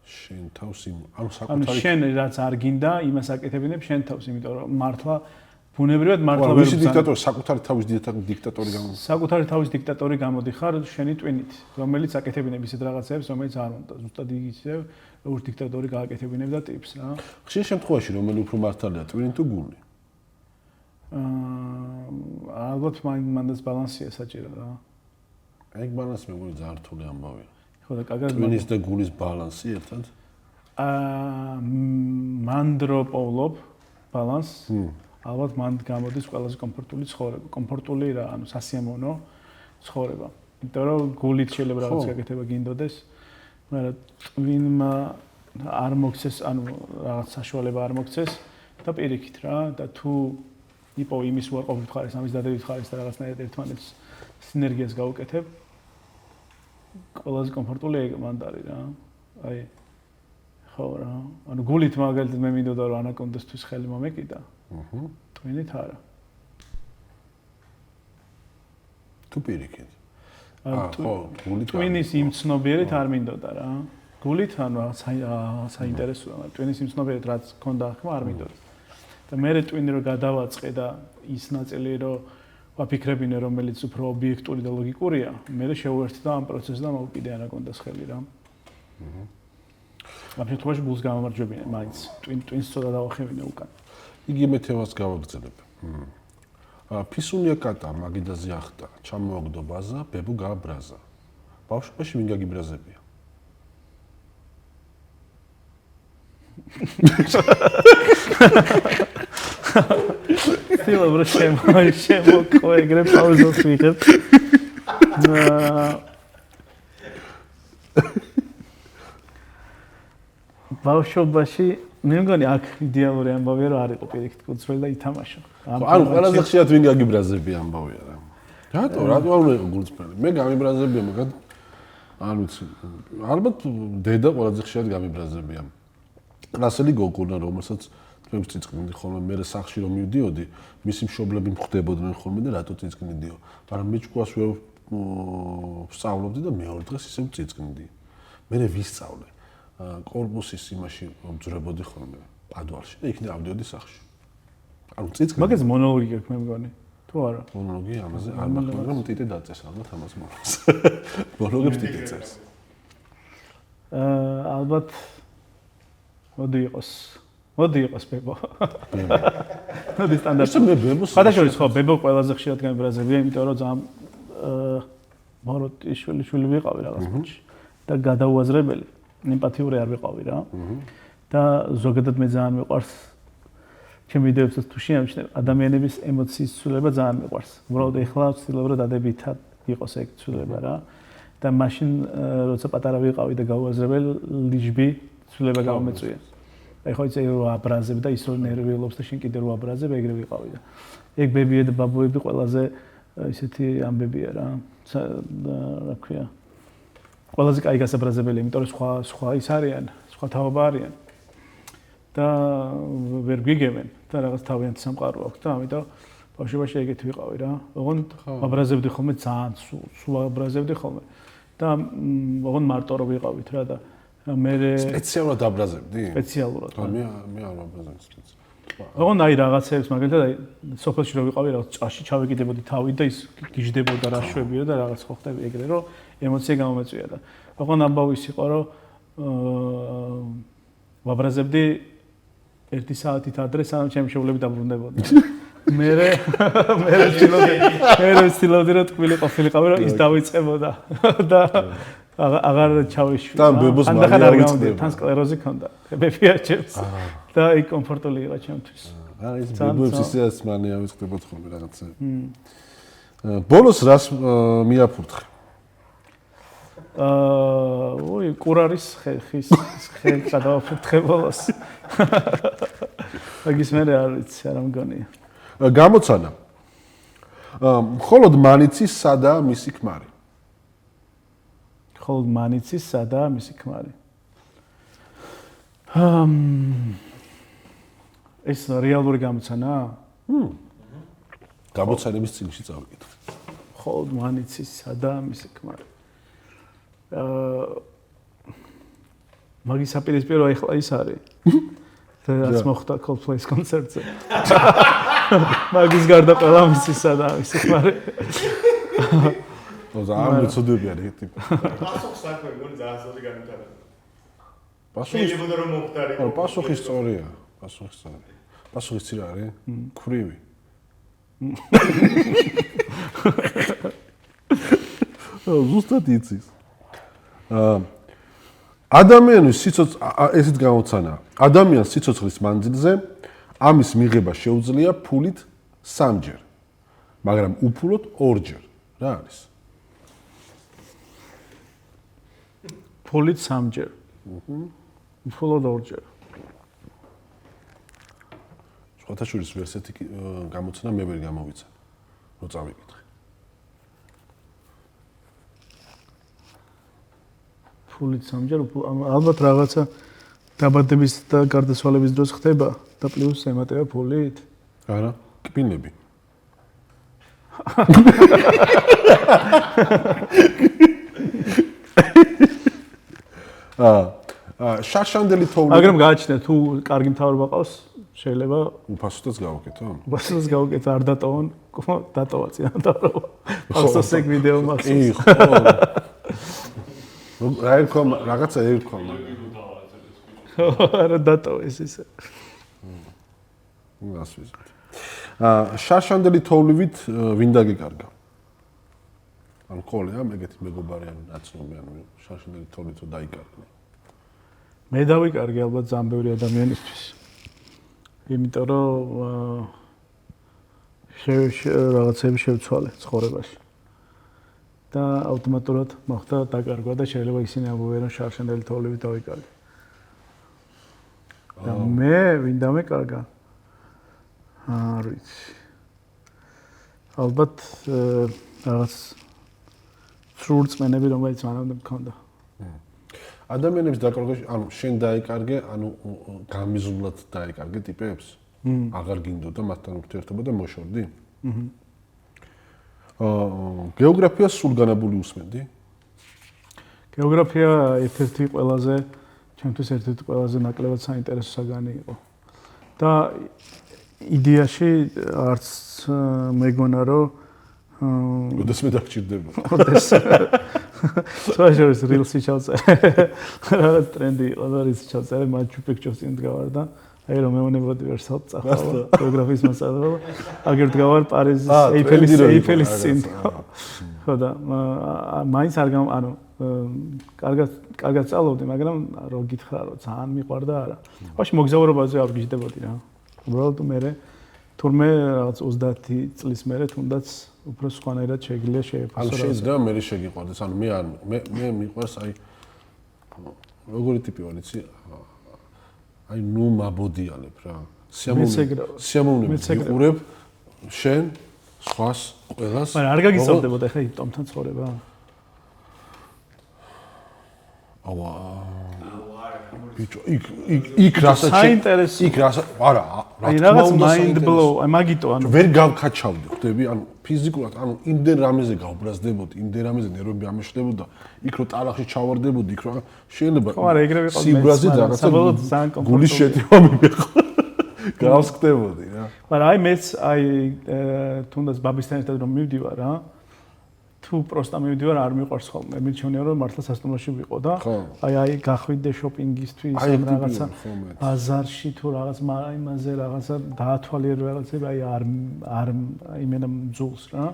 [SPEAKER 1] შენ თავს ანუ
[SPEAKER 2] საკუთარი შენ რაც არ გინდა, იმას აკეთებინებ შენ თავს, იმიტომ რომ მართლა ბუნებრივად მართლა ვერ
[SPEAKER 1] ვისი დიქტატორი, საკუთარი თავის დიქტატორი გამოდიხარ.
[SPEAKER 2] საკუთარი თავის დიქტატორი გამოდიხარ შენი ტვინით, რომელიც აკეთებინებ ისეთ რაღაცებს, რომელიც არ უნდა. ზუსტად ისევ, როგორც დიქტატორი გააკეთებინებ და ტიპს რა.
[SPEAKER 1] ხშირ შემთხვევაში რომელი უფრო მართალია, ტვინი თუ გული?
[SPEAKER 2] ალბათ მანდაც ბალანსია საჭირო რა.
[SPEAKER 1] ეგ ბალანსი მე მგონი ძალიან რთული ამბავია.
[SPEAKER 2] ხო და კაგად
[SPEAKER 1] ტვინის და გულის ბალანსი ერთად?
[SPEAKER 2] მანდ რო პოვლობ ბალანსს, ალბათ მანდ გამოდის ყველაზე კომფორტული ცხოვრება. კომფორტული რა, ანუ სასიამოვნო ცხოვრება. იმიტომ რომ გულით შეიძლება რაღაც გაკეთება გინდოდეს, მაგრამ ტვინმა არ მოგცეს, ანუ რაღაც საშუალება არ მოგცეს და პირიქით რა და თუ იპოვ იმის უარყოფით ხარეს, ამის დადებით ხარეს და რაღაცნაირად ერთმანეთს სინერგიას გაუკეთებ. ყველაზე კომფორტული ეგ მანდ არის რა. აი ხო რა. ანუ გულით მაგალითად მე მინდოდა რომ ანაკონდასთვის ხელი მომეკიდა. ტვინით არა.
[SPEAKER 1] თუ პირიქით. ხო, გულით.
[SPEAKER 2] ტვინის იმ ცნობიერით არ მინდოდა რა. გულით ანუ საინტერესოა, მაგრამ ტვინის იმ ცნობიერით რაც ქონდა ახლა არ მინდოდა. და მე ტვინი რო გადავაწყე და ის ნაწილი რო ვაფიქრებინე, რომელიც უფრო ობიექტური და ლოგიკურია, მე შევერთდა ამ პროცესს და მოვკიდე ანაკონდას ხელი რა. ამ შემთხვევაში გულს გამომარჯვებინე, მაინც ტვინს ცოტა დავახევინე უკან.
[SPEAKER 1] იგი მე თემას გავაგრძელებ. ფისუნია კატა მაგიდაზე ახტა, ჩამოაგდო ბაზა, ბებო გააბრაზა. ბავშვობაში ვინ გაგიბრაზებია?
[SPEAKER 2] Stila bro შემო ეგრე პაუზას ვიღებ. ბავშვობაში მე მგონი აქ იდეალური ამბავია რომ არ იყო პირიქით გულწრფელი და ითამაშო.
[SPEAKER 1] ანუ ყველაზე ხშირად ვინ გაგიბრაზებია ამბავია რა. რატო არ იყო გულწრფელი? მე გამიბრაზებია მაგად არ ვიცი. ალბათ დედა ყველაზე ხშირად გამიბრაზებია. კლასელი გოგონა რომელსაც თქვენს წიწკნიდი ხოლმე მე სახში რომ მივდიოდი, მისი მშობლები მხვდებოდნენ ხოლმე და რატო წიწკნიდიო. მაგრამ მე ჭკუას ვერ ვსწავლობდი და მეორე დღეს ისევ წიწკნიდი. მე ვისწავლე კორპუსის იმაში ვძვრებოდი ხოლმე პადვალში და იქნე ავდიოდი სახში. ანუ წიწკნიდი.
[SPEAKER 2] მაგას მონოლოგი აქვს მე მგონი. თუ არა?
[SPEAKER 1] მონოლოგი ამაზე არ მაქვს, მაგრამ ტიტე დაწეს ალბათ ამას მოხდეს. მონოლოგებს ტიტე წერს.
[SPEAKER 2] ალბათ მოდი იყოს ბებო. მოდი სტანდარტი.
[SPEAKER 1] მე ბებოს.
[SPEAKER 2] გადაშორის ხო ბებო ყველაზე ხშირად გამიბრაზებია, იმიტომ რომ ძალიან მოროტი შვილი ვიყავი რაღაც პუნჩი და გადაუაზრებელი, ემპათიური არ ვიყავი რა. და ზოგადად მე ძალიან მიყვარს ჩემი იდეებსაც თუ შეამჩნევ, ადამიანების ემოციის ცვლილება ძალიან მიყვარს. უბრალოდ ეხლა ვცდილობ რომ დადებითად იყოს ეგ ცვლილება რა. და მაშინ როცა პატარა ვიყავი და გაუაზრებელი ლიჟბი ცვლილება გამომეწვია. აი ხო იცი რომ აბრაზებ და ის რომ ნერვიულობს და შენ კიდე რომ აბრაზებ ეგრე ვიყავი და ეგ ბებიე და ბაბუები ყველაზე ისეთი ამბებია რა. რა ქვია. ყველაზე კაი გასაბრაზებელი, იმიტომ რომ სხვა ის არიან, სხვა თავობა არიან. და ვერ გიგებენ და რაღაც თავიანთი სამყარო აქვს და ამიტომ ბავშვობაში ეგეთი ვიყავი რა. ოღონდ აბრაზებდი ხოლმე ძალიან სულ აბრაზებდი ხოლმე. და ოღონდ მარტო რო ვიყავით რა და მე
[SPEAKER 1] სპეციალურად აბრაზებდი?
[SPEAKER 2] სპეციალურად.
[SPEAKER 1] მე არ ვაბრაზებდი სპეციალურად.
[SPEAKER 2] ოღონდ აი რაღაცებს მაგალითად აი სოფელში რო ვიყავი რაღაც ჭაში ჩავეკიდებოდი თავით და ის გიждდებოდა რა შვებიო და რაღაც ხო ხდები ეგრე რომ ემოცია გამომეწვია და ოღონდ ამბავი ის იყო რომ ვაბრაზებდი 1 საათით ადრე სანამ ჩემი მშობლები დაბრუნდებოდნენ. მე ვცდილობდი რომ თქმილი ყოფილიყავი რომ ის დავიწყებოდა და აღარ ჩავიშვი.
[SPEAKER 1] თან ბებოს
[SPEAKER 2] თან
[SPEAKER 1] მარია
[SPEAKER 2] არ
[SPEAKER 1] უწყდება.
[SPEAKER 2] გამოდე, თან სკლეროზი ქონდა. ბებიაჩებს. და იქ კომფორტული იყო ჩემთვის.
[SPEAKER 1] ეს ბებოს ისეაც მანია ვიწყდებოდ ხოლმე რაღაცა. ბოლოს რას მიაფურთხე?
[SPEAKER 2] კურარის ხეხის ხე გადავაფურთხე ბოლოს. მაგის მე არ ვიცი, არ მგონია.
[SPEAKER 1] გამოცანა. მხოლოდ მანიცის სადაა მისი ქმარი.
[SPEAKER 2] ხოლმე მანიცის სადაა მისი ქმარი. ეს რეალური გამოცანაა?
[SPEAKER 1] გამოცანების წიგნში წავიკითხე.
[SPEAKER 2] ხოლმე მანიცის სადაა მისი ქმარი. მაგის საპირისპირო ახლა ის არის. რაც მოხდა Coldplay-ის კონცერტზე. მაგის გარდა ყველა მისი სადაა მისი ქმარი.
[SPEAKER 1] ამ მიწოდები არის ტიპი.
[SPEAKER 3] პასუხს საქმე მგონი ძალიან სწორი განვითარება.
[SPEAKER 1] პასუხი
[SPEAKER 3] შეიძლება რომ მოხდარიყო.
[SPEAKER 1] პასუხი სწორია. პასუხი სწორია. პასუხი ცირა არის? ქვრივი. ზუსტად იცის. ადამიანის სიცოცხლე ესეთ გამოცანაა. ადამიანის სიცოცხლის მანძილზე ამის მიღება შეუძლია ფულით 3-ჯერ, მაგრამ უფულოდ 2-ჯერ. რა არის?
[SPEAKER 2] ფულით 3-ჯერ. უფულოდ 2-ჯერ.
[SPEAKER 1] სხვათაშორის ესეთი გამოცანა მე ვერ გამოვიცა. რო წავიკითხე.
[SPEAKER 2] ფულით 3-ჯერ, ალბათ რაღაცა დაბადების და გარდაცვალების დროს ხდება და პლუს ემატება ფულით.
[SPEAKER 1] არა, კბილები. შარშანდელი თოვლი.
[SPEAKER 2] მაგრამ გააჩნია თუ კარგი მთავრობა ყავს, შეიძლება
[SPEAKER 1] უფასოდაც გავაკეთო.
[SPEAKER 2] უფასოდაც გავაკეთო, არ დატოვონ, დატოვა წინა მთავრობა. ახსოვს ეგ ვიდეო მახსოვს.
[SPEAKER 1] კი, ხო. რაღაცა ერქვა.
[SPEAKER 2] არა დატოვეს ისე.
[SPEAKER 1] გასვიზეთ. შარშანდელი თოვლივით ვინ დაგეკარგა? ან ყოლე ამ ეგეთი მეგობარი ან ნაცნობი ან შარშანდელი თოვლით რო დაიკარგა.
[SPEAKER 2] მე დავიკარგე ალბათ ძალიან ბევრი ადამიანისთვის. იმიტომ რომ რაღაცები შევცვალე ცხოვრებაში. და ავტომატურად მოხდა დაკარგვა და შეიძლება ისინი ამბობენ რომ შარშანდელი თოვლივით დავიკარგე. და მე ვინ დამეკარგა? არ ვიცი. ალბათ რაღაც სრულწმენები რომელიც მანამდე მქონდა.
[SPEAKER 1] ადამიანების დაკარგვაში, ანუ შენ დაიკარგე, ანუ გამიზრდად დაიკარგე ტიპებს? აღარ გინდოდა მასთან ურთიერთობა და მოშორდი? გეოგრაფიას სულგანებული უსმენდი?
[SPEAKER 2] გეოგრაფია ერთ-ერთი ყველაზე ჩემთვის ერთ-ერთი ყველაზე ნაკლებად საინტერესო საგანი იყო. და იდეაში არც მეგონა რომ
[SPEAKER 1] ოდესმე დაგჭირდება.
[SPEAKER 2] სოციალურ რილსი ჩავწერე. რაღაც ტრენდი იყო და რილსი ჩავწერე, მაჩუ პიქჩურს წინ დგავარ და აი რომ მეუნებოდი ვერ საწახავა გეოგრაფიის მასალა. აგერ დგავარ პარიზის ეიფელის წინ. ხო და მაინც არ ანუ კარგად წალობდი, მაგრამ რო გითხრა რომ ძალიან მიყვარდა არა. ბაში მოგზაურობაზე არ გიждდებოდი რა. უბრალოდ მე თურმე რაღაც 30 წლის მერე თუნდაც უფრო სხვანაირად შეგვიძლია შეეფასო.
[SPEAKER 1] ანუ შეიძლება მე შეგიყვარდეს, ანუ მე მიყვარს აი როგორი ტიპი ვარ იცი? აი ნუ მაბოდიალებ რა. სიამოვნებით ვიყურებ შენ სხვას ყველას.
[SPEAKER 2] მაგრამ არ გაგიწევდებოდა ხა ტომთან ცხოვრება?
[SPEAKER 1] ავა ბიჭო, იქ რასაც
[SPEAKER 2] საინტერესო.
[SPEAKER 1] იქ რასაც არა, რა
[SPEAKER 2] აი რაღაც mind blow, აი მაგიტო ანუ
[SPEAKER 1] ვერ გავკაჩავდი, ხვდები? ანუ ფიზიკურად, ანუ იმდენ რამეზე გავბრაზდებოდი, იმდენ რამეზე ნერვები ამეშლებოდა, იქ რო ტალახში ჩავარდებოდი, იქ რო შეიძლება სიბრაზით რაღაცა გულის შეტევა მიმეყვა. გავსკდებოდი რა.
[SPEAKER 2] მაგრამ აი მეც აი თუნდაც ბაბისთან ერთად რომ მივდივარ რა, თუ პროსტა მივიდივარ არ მიყვარს ხოლმე. მირჩევნია რომ მართლა სასტუმროში ვიყო და აი გახვიდე შოპინგისთვის რაღაცა ბაზარში თუ რაღაც იმაზე რაღაცა დაათვალიერე რაღაცები არ იმენა მძულს რა.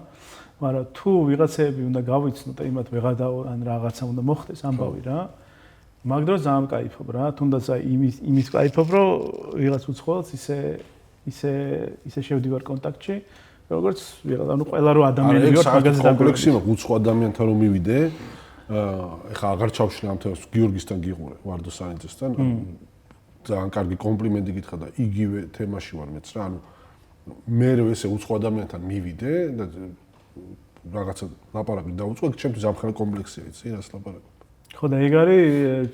[SPEAKER 2] მაგრამ თუ ვიღაცები უნდა გავიცნო და იმათ ვეღადაო ან რაღაცა უნდა მოხდეს ამბავი რა. მაგ დროს ძალიან кайფობ რა. თუნდაც აი იმის кайფობ რომ ვიღაც უცხოელს ისე შევდივარ კონტაქტში. როგორც ვიღაცა ანუ ყველა რო ადამიანი ვიყავ მაგაზე
[SPEAKER 1] კომპლექსი მაქვს უცხო ადამიანთან რომ მივიდე ეხლა აღარ ჩავშლი ამ თემას გიორგისთან გიყურე ვარდო სანიძესთან ძალიან კარგი კომპლიმენტი გითხრა და იგივე თემაში ვარ მეც რა ანუ მე ესე უცხო ადამიანთან მივიდე და რაღაცა ლაპარაკი დაუწყო ჩემთვის ამხანე კომპლექსია იცი რას ლაპარაკობ
[SPEAKER 2] ხო და ეგ არის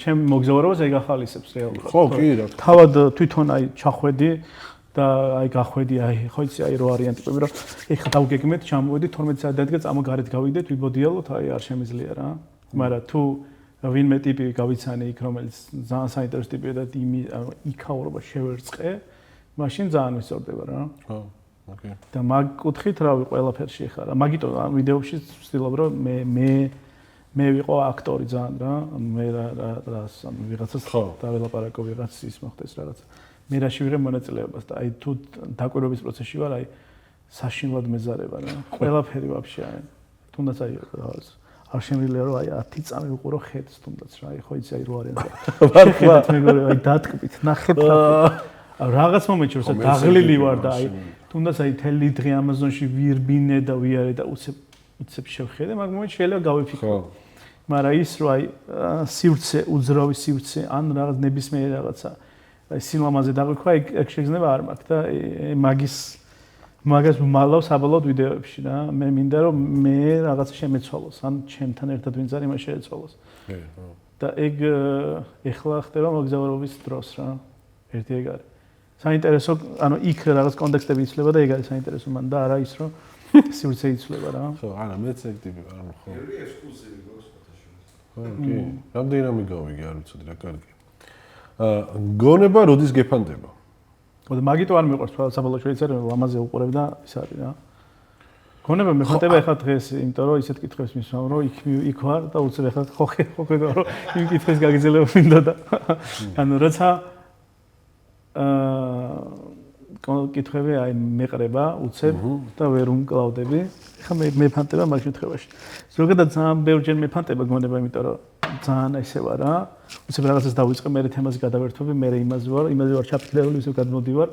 [SPEAKER 2] ჩემ მოგზაურობას ეგ ახალისებს რეალურად
[SPEAKER 1] ხო კი რა
[SPEAKER 2] თავად თვითონ აი ჩახვედი და აი გახვედი აი ხო იცი აი რო არიან ტიპები რომ ეხლა დავგეგმეთ ჩამოვედი 12 საათი დადგა წამოგარეთ გავიდეთ ვიბოდიალოთ აი არ შემიძლია რა მაგრამ თუ ვინმე ტიპი გავიცანი იქ რომელიც ძალიან საინტერესო ტიპია და იქაურობა შევერწყე მაშინ ძალიან ვისწორდება რა
[SPEAKER 1] ხო ოკეი
[SPEAKER 2] და მაგ კუთხით რავი ყველაფერში ხარ რა მაგიტო ამ ვიდეოებში ვცდილობ რომ მე ვიყო აქტორი ძალიან რა მე რას ანუ ვიღაცას დაველაპარაკო ვიღაცის ის მოხდეს რაღაც მე რაში ვიღებ მონაწილეობას და აი თუ დაკვირვების პროცესში ვარ აი საშინლად მეზარება რა ყველაფერი ვაფშე აი თუნდაც აი არ შემიძლია რომ აი 10 წამი ვიყურო ხედს თუნდაც რა აი ხო იცი აი რო არიან ვარქლა მეგობრებო აი დატკბით ნახეთ რაღაც მომენტში როცა დაღლილი ვარ და აი თუნდაც აი თელი დღე ამაზონში ვირბინე და ვიარე და უცებ შევხედე მაგ მომენტში შეიძლება გავიფიქრო მაგრამ ის რო აი სივრცე უძრავი სივრცე ან რაღაც ნებისმიერი რაღაცა აი სილამაზე დაგვიქვა ეგ შეგრძნება არ მაქვს და მაგას მალავ საბოლოოდ ვიდეოებში რა მე მინდა რომ მე რაღაცა შემეცვალოს ან ჩემთან ერთად ვინც არის მას შეეცვალოს და ეგ ეხლა ხდება მოგზაურობის დროს რა ერთი ეგ არის საინტერესო ანუ იქ რაღაც კონტექსტები იცვლება და ეგ არის საინტერესო მან და არა ის რომ სივრცე იცვლება რა
[SPEAKER 1] ხო არა მეც ეგ ტიპი ვარ ანუ ხო ექსკლუზივი გქონს ფოტოშოპში ხო კი რამდენი გავიგე არ ვიცოდი რა კარგი გონება როდის გეფანდება?
[SPEAKER 2] და მაგიტო არ მიყვარს საბოლოო შვეიცარია ამაზე უყურებ და ის არის რა. გონება მეხატება ეხლა დღეს, იმიტომ რომ ისეთ კითხვებს მისვამ რომ იქ ვარ და უცებ ეხლა ხო ხედავ რომ იმ კითხვის გაგიძლება მინდა და ანუ როცა კითხვები აი მეყრება უცებ და ვერ უმკლავდები. ეხლა მეფანტება მაგ შემთხვევაში. ზოგადად ძალიან ბევრჯერ მეფანტება გონება, იმიტომ რომ ძალიან ესე ვარ რა. უცებ რაღაცას დავიწყე, მე თემაზე გადავერთვები, მე იმაზე ვარ ჩაფიქრებული, ისე გადმოდივარ.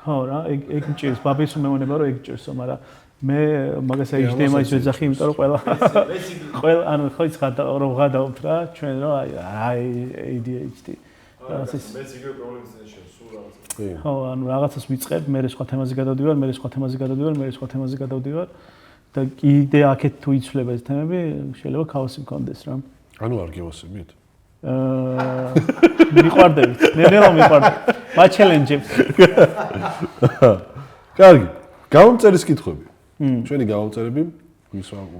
[SPEAKER 2] ხო რა, ეგ მჭირს, ბაბის უმეონება რომ ეგ მჭირსო, მაგრამ მე მაგას აი HDMI-ს ვეძახი, იმიტომ რომ ყველა ანუ ხო ის რომ გადავთ რა, ჩვენ რომ აი ADHD.
[SPEAKER 3] რაღაცის მეც იგივე პრობლემის წინაშე სულ რაღაცა.
[SPEAKER 2] ხო, ანუ რაღაცას ვიწყებ, მე სხვა თემაზე გადავდივარ, მე სხვა თემაზე გადავდივარ და კიდე აქეთ თუ იცვლება ეს თემები, შეიძლება ქაოსი მქონდეს რა.
[SPEAKER 1] ანუ არ გევასებით?
[SPEAKER 2] მიყვარდებით. მე ნელა მიყვარდები. მა ჩელენჯებს.
[SPEAKER 1] კარგი. გამომწერის კითხვები. ჩვენი გამომწერები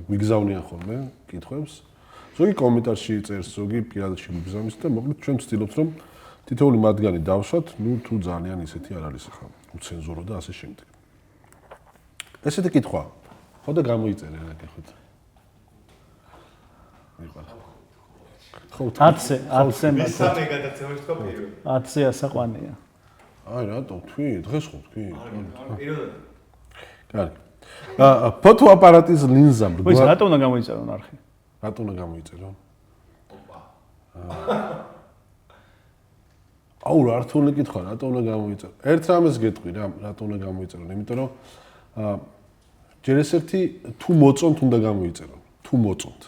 [SPEAKER 1] ვიგზავნიან ხოლმე კითხვებს. ზოგი კომენტარში წერს, ზოგი პირადად შეგიგზავნის და მოკლედ ჩვენ ვცდილობთ რომ თითოეული მათგანი დავშვათ, ნუ თუ ძალიან ისეთი არ არის ახლა უცენზურო და ასე შემდეგ. ესეთი კითხვა. ხო და გამოიწერე რა გიხოთ. ხო
[SPEAKER 2] 10-ზე
[SPEAKER 3] მესამე გადაცემა თქვა პირველი.
[SPEAKER 2] 10-ზე ასაყვანია.
[SPEAKER 1] აი რატო თქვი? დღეს ხო თქვი?
[SPEAKER 3] პირველად.
[SPEAKER 1] კარგი. ფოტოაპარატის ლინზა
[SPEAKER 2] ის რატო უნდა გამოიწერონ არხი?
[SPEAKER 1] რატო უნდა გამოიწერონ?
[SPEAKER 3] ოპა.
[SPEAKER 1] აუ რა რთული კითხვა, რატო უნდა გამოიწერონ? ერთ რამეს გეტყვი რა, რატო უნდა გამოიწერონ? იმიტომ რომ ჯერ ეს ერთი თუ მოწონთ უნდა გამოიწერონ. თუ მოწონთ.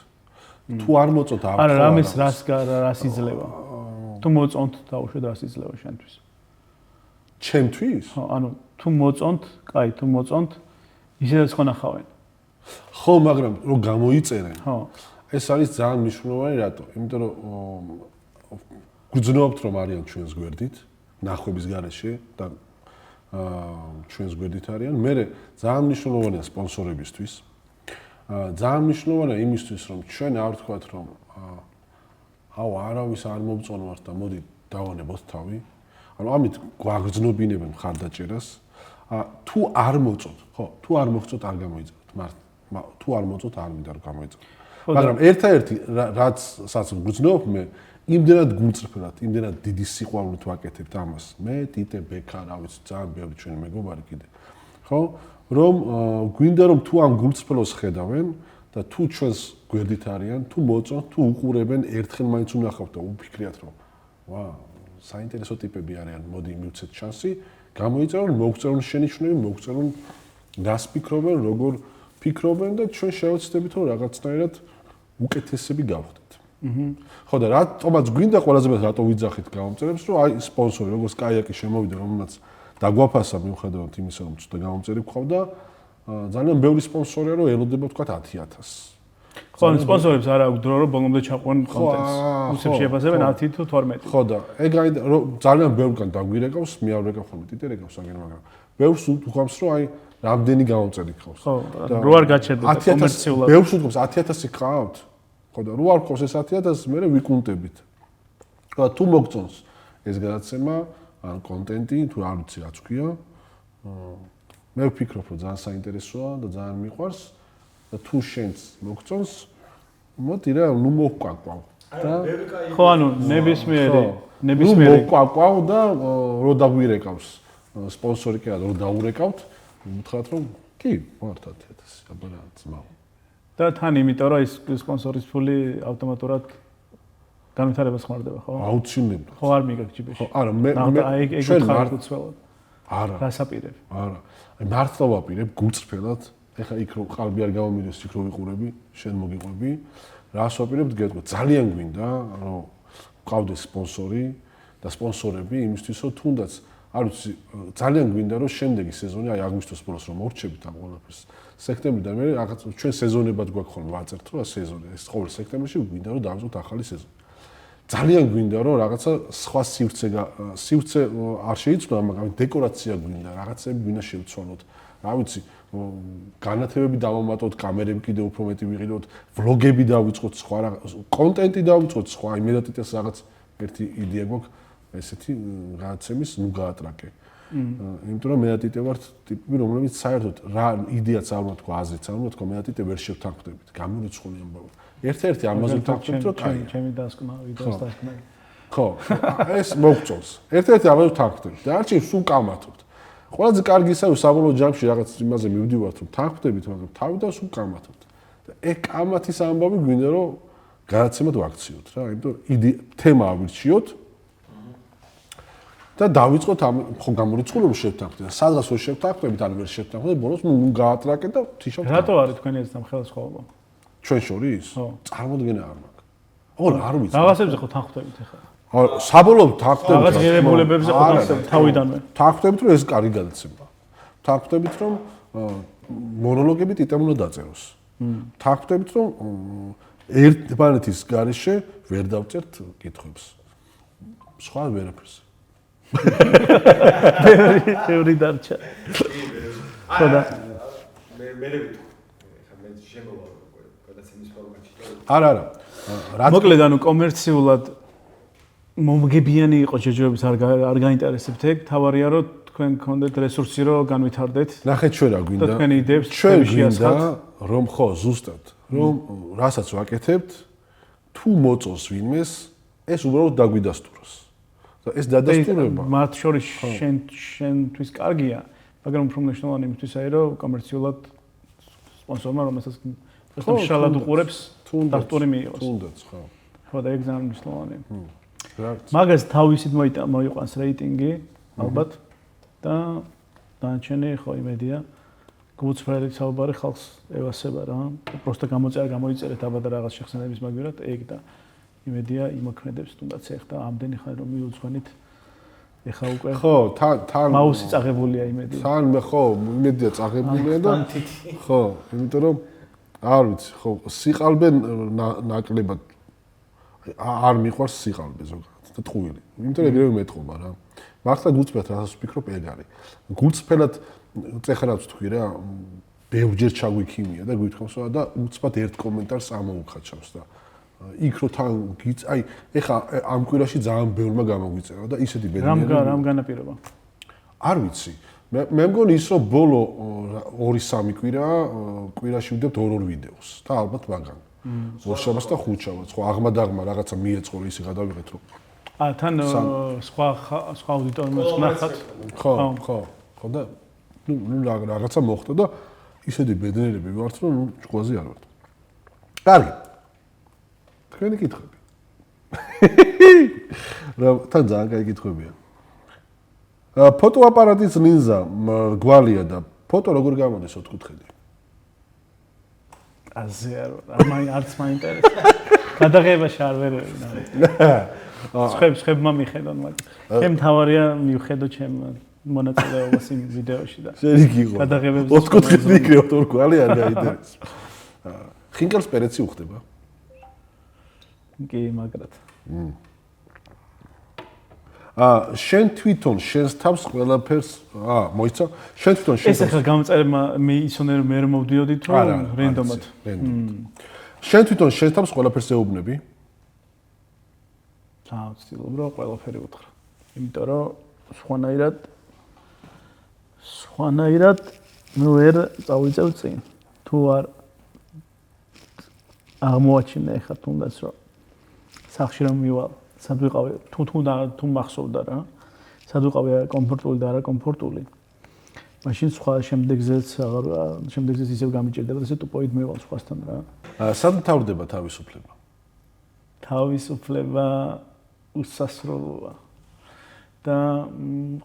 [SPEAKER 1] თუ არ მოწონთ არ
[SPEAKER 2] არა რამის რას იძლევა? თუ მოწონთ დაუშვე და რას იძლევა შენთვის?
[SPEAKER 1] ჩემთვის?
[SPEAKER 2] ხო, ანუ თუ მოწონთ, კაი, თუ მოწონთ, ისედაც ხო ნახავენ.
[SPEAKER 1] ხო, მაგრამ რომ გამოიწერენ.
[SPEAKER 2] ხო.
[SPEAKER 1] ეს არის ძალიან მნიშვნელოვანი რატო? იმიტომ რომ გძნობთ რომ არიან ჩვენს გვერდით, ნახვების გარეშე და ჩვენს გვერდით არიან. მე ძალიან მნიშვნელოვანია სპონსორებისთვის. ძალიან მნიშვნელოვანია იმისთვის რომ ჩვენ არ ვთქვათ რომ აუ არავის არ მომწონვართ და მოდი დავანებოთ თავი. ანუ ამით გვაგრძნობინებენ მხარდაჭერას. თუ არ მოწონთ, ხო, თუ არ მოგწონთ არ გამოიწეროთ მართლა. თუ არ მოწოთ არ მინდა რომ გამოიწვიო. მაგრამ ერთ-ერთი რაც გრძნობ მე იმდენად გულწრფელად, იმდენად დიდი სიყვარულით ვაკეთებთ ამას. მე ტიტე ბექა, რა ვიცი, ძალიან ბევრი ჩვენი მეგობარი კიდე. ხო? რომ გვინდა რომ თუ ამ გულწრფელოს ხედავენ და თუ ჩვენს გვერდით არიან, თუ მოწონთ, თუ უყურებენ, ერთხელ მაინც უნახავთ და უფიქრიათ რომ ვა, საინტერესო ტიპები არიან, მოდი მივცეთ შანსი, გამოიწერონ, მოგწერონ შენიშვნები, მოგწერონ რას ფიქრობენ, როგორ ფიქრობენ და ჩვენ შევეცდებით რომ რაღაცნაირად უკეთესები გავხდეთ. ხო და რატომაც გვინდა ყველაზე მეტად რატო ვიძახით გამომწერებს, რომ აი სპონსორი, როგორც კაიაკი შემოვიდა, რომელმაც დაგვაფასა მიუხედავად იმისა, რომ ცოტა გამომწერი გქონდა, ძალიან ბევრი სპონსორია, რომ ელოდება თქვა 10,000.
[SPEAKER 2] ხო, სპონსორებს არ აქვს დრო, რომ ბოლომდე ჩაყვან კონტენტს. უცებ შეფასებენ 10 თუ 12.
[SPEAKER 1] ხო და ეგ ძალიან ბევრგან დაგვირეკავს, მე არ ვეკავ ხოლმე ტიტე რეკავს აგერ, მაგრამ ბევრს უყვამს, რომ აი რამდენი გამომწერი გყავს.
[SPEAKER 2] ხო, რო არ გაჩერდეთ კომერციულად.
[SPEAKER 1] ბევრს უყვამს 10,000 გყავთ. ხო და რო არ გყავს ეს 10,000, მე ვიკუნტებით. ხო და თუ მოგწონს ეს გადაცემა, ან კონტენტი, თუ არ ვიცი რაც ქვია, მე ვფიქრობ, რომ ძალიან საინტერესოა და ძალიან მიყვარს და თუ შენც მოგწონს, მოდი რა, ნუ მოვკვაკავ.
[SPEAKER 2] ხო, ანუ ნებისმიერი
[SPEAKER 1] ნუ მოვკვაკავ და რო დაგვირეკავს სპონსორი კი არა, რო დაურეკავთ, მითხრათ რომ კი, მართლა 10,000, აბა რა ძმაო.
[SPEAKER 2] და თან იმიტომ რომ ის სპონსორის ფული ავტომატურად განვითარებას ხმარდება, ხო?
[SPEAKER 1] აუცილებლად.
[SPEAKER 2] ხო, არ მიგებ ჯიბეში.
[SPEAKER 1] ხო, არა, მე
[SPEAKER 2] ჩვენ მართლაც
[SPEAKER 1] არა.
[SPEAKER 2] გასაპირებ.
[SPEAKER 1] არა. აი მართლა ვაპირებ გულწრფელად. ეხლა იქ რო ყალბი არ გამომიდეს, იქ რო ვიყურები, შენ მოგიყვები. რას ვაპირებ გეტყვი, ძალიან გვინდა, რომ გყავდეს სპონსორი და სპონსორები იმისთვის, რომ თუნდაც არ ვიცი, ძალიან გვინდა, რომ შემდეგი სეზონი, აი აგვისტოს ბოლოს რომ მორჩებით ამ ყველაფერს. სექტემბრიდან მე რაღაც ჩვენ სეზონებად გვაქვს ხოლმე ვაწერთ, რომ სეზონი, ეს ყოველ სექტემბერში გვინდა, რომ დავიწყოთ ახალი სეზონი. ძალიან გვინდა რომ რაღაცა სხვა სივრცე არ შეიცვალა, მაგრამ დეკორაცია გვინდა, რაღაცები გვინდა შევცვალოთ. რა ვიცი, განათებები დავამატოთ, კამერები კიდე უფრო მეტი ვიღიდოთ, ვლოგები დავიწყოთ, სხვა კონტენტი დავიწყოთ, სხვა იმედატიტეს რაღაც ერთი იდეა გვაქვს, ესეთი რაღაცების ნუ გაატრაკე. იმიტომ რომ მედატიტე ვართ ტიპი, რომლებიც საერთოდ რა იდეაც არ უნდა თქვა, აზრიც არ უნდა თქვა, მედატიტე ვერ შევთანხმდებით, გამორიცხული ამბავი. ერთ-ერთი ამაზე ვთანხმდით, რომ კაი.
[SPEAKER 2] ჩემი დასკვნა, ვიდეოს დასკვნა.
[SPEAKER 1] ხო, ეს მოგწონს. ერთ-ერთი ამაზე ვთანხმდით და არჩი სულ კამათობთ. ყველაზე კარგი ისაა საბოლოო ჯამში რაღაც იმაზე მივდივართ, რომ თანხმდებით, მაგრამ თავიდან სულ კამათობთ. და ეგ კამათის ამბავი გვინდა რომ გადაცემად ვაქციოთ რა, იმიტომ თემა ავირჩიოთ. და დავიწყოთ ამ ხო გამორიცხული რომ შევთანხმდით. სადღაც რო შევთანხმდით, ან ვერ შევთანხმდით, ბოლოს ნუ გაატრაკეთ და თიშავთ.
[SPEAKER 2] რატო არის თქვენი ეს ხელსაწყობა?
[SPEAKER 1] ჩვენ შორის?
[SPEAKER 2] ხო.
[SPEAKER 1] წარმოდგენა არ მაქვს. ოღონდ არ ვიცი.
[SPEAKER 2] რაღაცებზე ხო თანხმდებით ახლა?
[SPEAKER 1] საბოლოოდ თანხმდებით.
[SPEAKER 2] რაღაც ღირებულებებზე ხო თანხმდებით თავიდანვე.
[SPEAKER 1] თანხმდებით რომ ეს კარგი გადაცემაა. თანხმდებით რომ მონოლოგები ტიტემ უნდა დაწეროს. თანხმდებით რომ ერთმანეთის გარეშე ვერ დავწერთ კითხვებს. სხვა ვერაფერს.
[SPEAKER 2] ბევრი დარჩა. ხო და
[SPEAKER 3] მე შემოვა გადაცემის ფორმატში.
[SPEAKER 1] არა.
[SPEAKER 2] მოკლედ ანუ კომერციულად მომგებიანი იყო შეჯობების არ გაინტერესებთ ეგ, თავარია რომ თქვენ გქონდეთ რესურსი რომ განვითარდეთ.
[SPEAKER 1] ნახეთ ჩვენ რა გვინდა.
[SPEAKER 2] თქვენი იდეებს
[SPEAKER 1] ჩვენ გვინდა რომ ხო ზუსტად რომ რასაც ვაკეთებთ თუ მოწონს ვინმეს ეს უბრალოდ დაგვიდასტუროს. და ეს დადასტურება
[SPEAKER 2] მათ შორის შენთვის კარგია, მაგრამ უფრო მნიშვნელოვანი იმისთვის არის რომ კომერციულად სპონსორმა რომელსაც შალად უყურებს დასტური მიიღოს.
[SPEAKER 1] თუნდაც ხო.
[SPEAKER 2] ხო და ეგ ძალიან მნიშვნელოვანია. მაგას თავისით მოიყვანს რეიტინგი ალბათ და დანარჩენი ხო იმედია გულწრფელი საუბარი ხალხს ევასება რა. პროსტა გამოიწერეთ აბა და რაღაც შეხსენების მაგერად ეგ და იმედია იმოქმედებს თუნდაც ეხლა ამდენი ხანი რომ მიუძღვენით ეხა უკვე
[SPEAKER 1] ხო თან
[SPEAKER 2] მაუსი წაღებულია იმედია.
[SPEAKER 1] თან მე ხო იმედია წაღებულია და ხო იმიტომ რომ არ ვიცი ხო სიყალბე ნაკლებად არ მიყვარს სიყალბე ზოგადად და ტყუილი. იმიტომ რომ ეგრევე მეტყობა რა. მართლა გულწრფელად რასაც ვფიქრობ ეგ არის. გულწრფელად წეხარაც თქვი რა ბევრჯერ ჩაგვიქიმია და გვითხოვს და უცბად ერთ კომენტარს ამოუხაჩავს და იქ რო თან აი ეხა ამ კვირაში ძალიან ბევრმა გამოგვიწერა და ისეთი ბედნიერი
[SPEAKER 2] რამ განაპირობა?
[SPEAKER 1] არ ვიცი მე მგონი ის რომ ბოლო 2-3 კვირაში ვდებთ 2 ვიდეოს და ალბათ მაგან. ორშაბათს და ხუთშაბათს ხო აღმადაღმა რაღაცა მიეწყო ისე გადავიღეთ რომ
[SPEAKER 2] თან სხვა აუდიტორიას ვნახავთ.
[SPEAKER 1] ხო და ნუ რაღაცა მოხდა და ისეთი ბედნიერები ვართ რომ ჭკუაზე არ ვართ. კარგი. თქვენი კითხვები. რა თან ძალიან კაი კითხვებია. ფოტოაპარატის ლინზა გვალია და ფოტო როგორ გამოდის 4 კუთხედი?
[SPEAKER 2] აზე არც მაინტერესებს. გადაღებაში არ ვერევი. ხებმა მიხედონ მაგ. ჩემ თავარია მივხედო ჩემ მონაწილეობას იმ ვიდეოში და.
[SPEAKER 1] შენი გიყო.
[SPEAKER 2] გადაღებებზე
[SPEAKER 1] 4 კუთხედი იქნება 4 გვალი არ გაინტერესებს. ხინკალს პერეცი უხდება?
[SPEAKER 2] კი, მაგრად.
[SPEAKER 1] შენ თვითონ შენს თავს ყველაფერს მოიცა? შენ თვითონ შენ
[SPEAKER 2] ეს ახლა გამწერმა მე ისონერ მე რომ მოვდიოდით რომ რენდომად.
[SPEAKER 1] შენ თვითონ შენს თავს ყველაფერს ეუბნები?
[SPEAKER 2] ვცდილობ რომ ყველაფერი უთხრა. იმიტომ რომ სხვანაირად ნუ ვერ წავიწევ წინ. თუ არ აღმოაჩინე ხა თუნდაც რომ სახში რომ მივალ სად ვიყავი თუ მახსოვდა რა სად ვიყავი კომფორტული და არა კომფორტული მაშინ სხვა შემდეგზეც ისევ გამიჭირდება და ესე ტუპოიდ მევალ სხვასთან რა
[SPEAKER 1] სად მთავრდება თავისუფლება
[SPEAKER 2] უსასრულოა და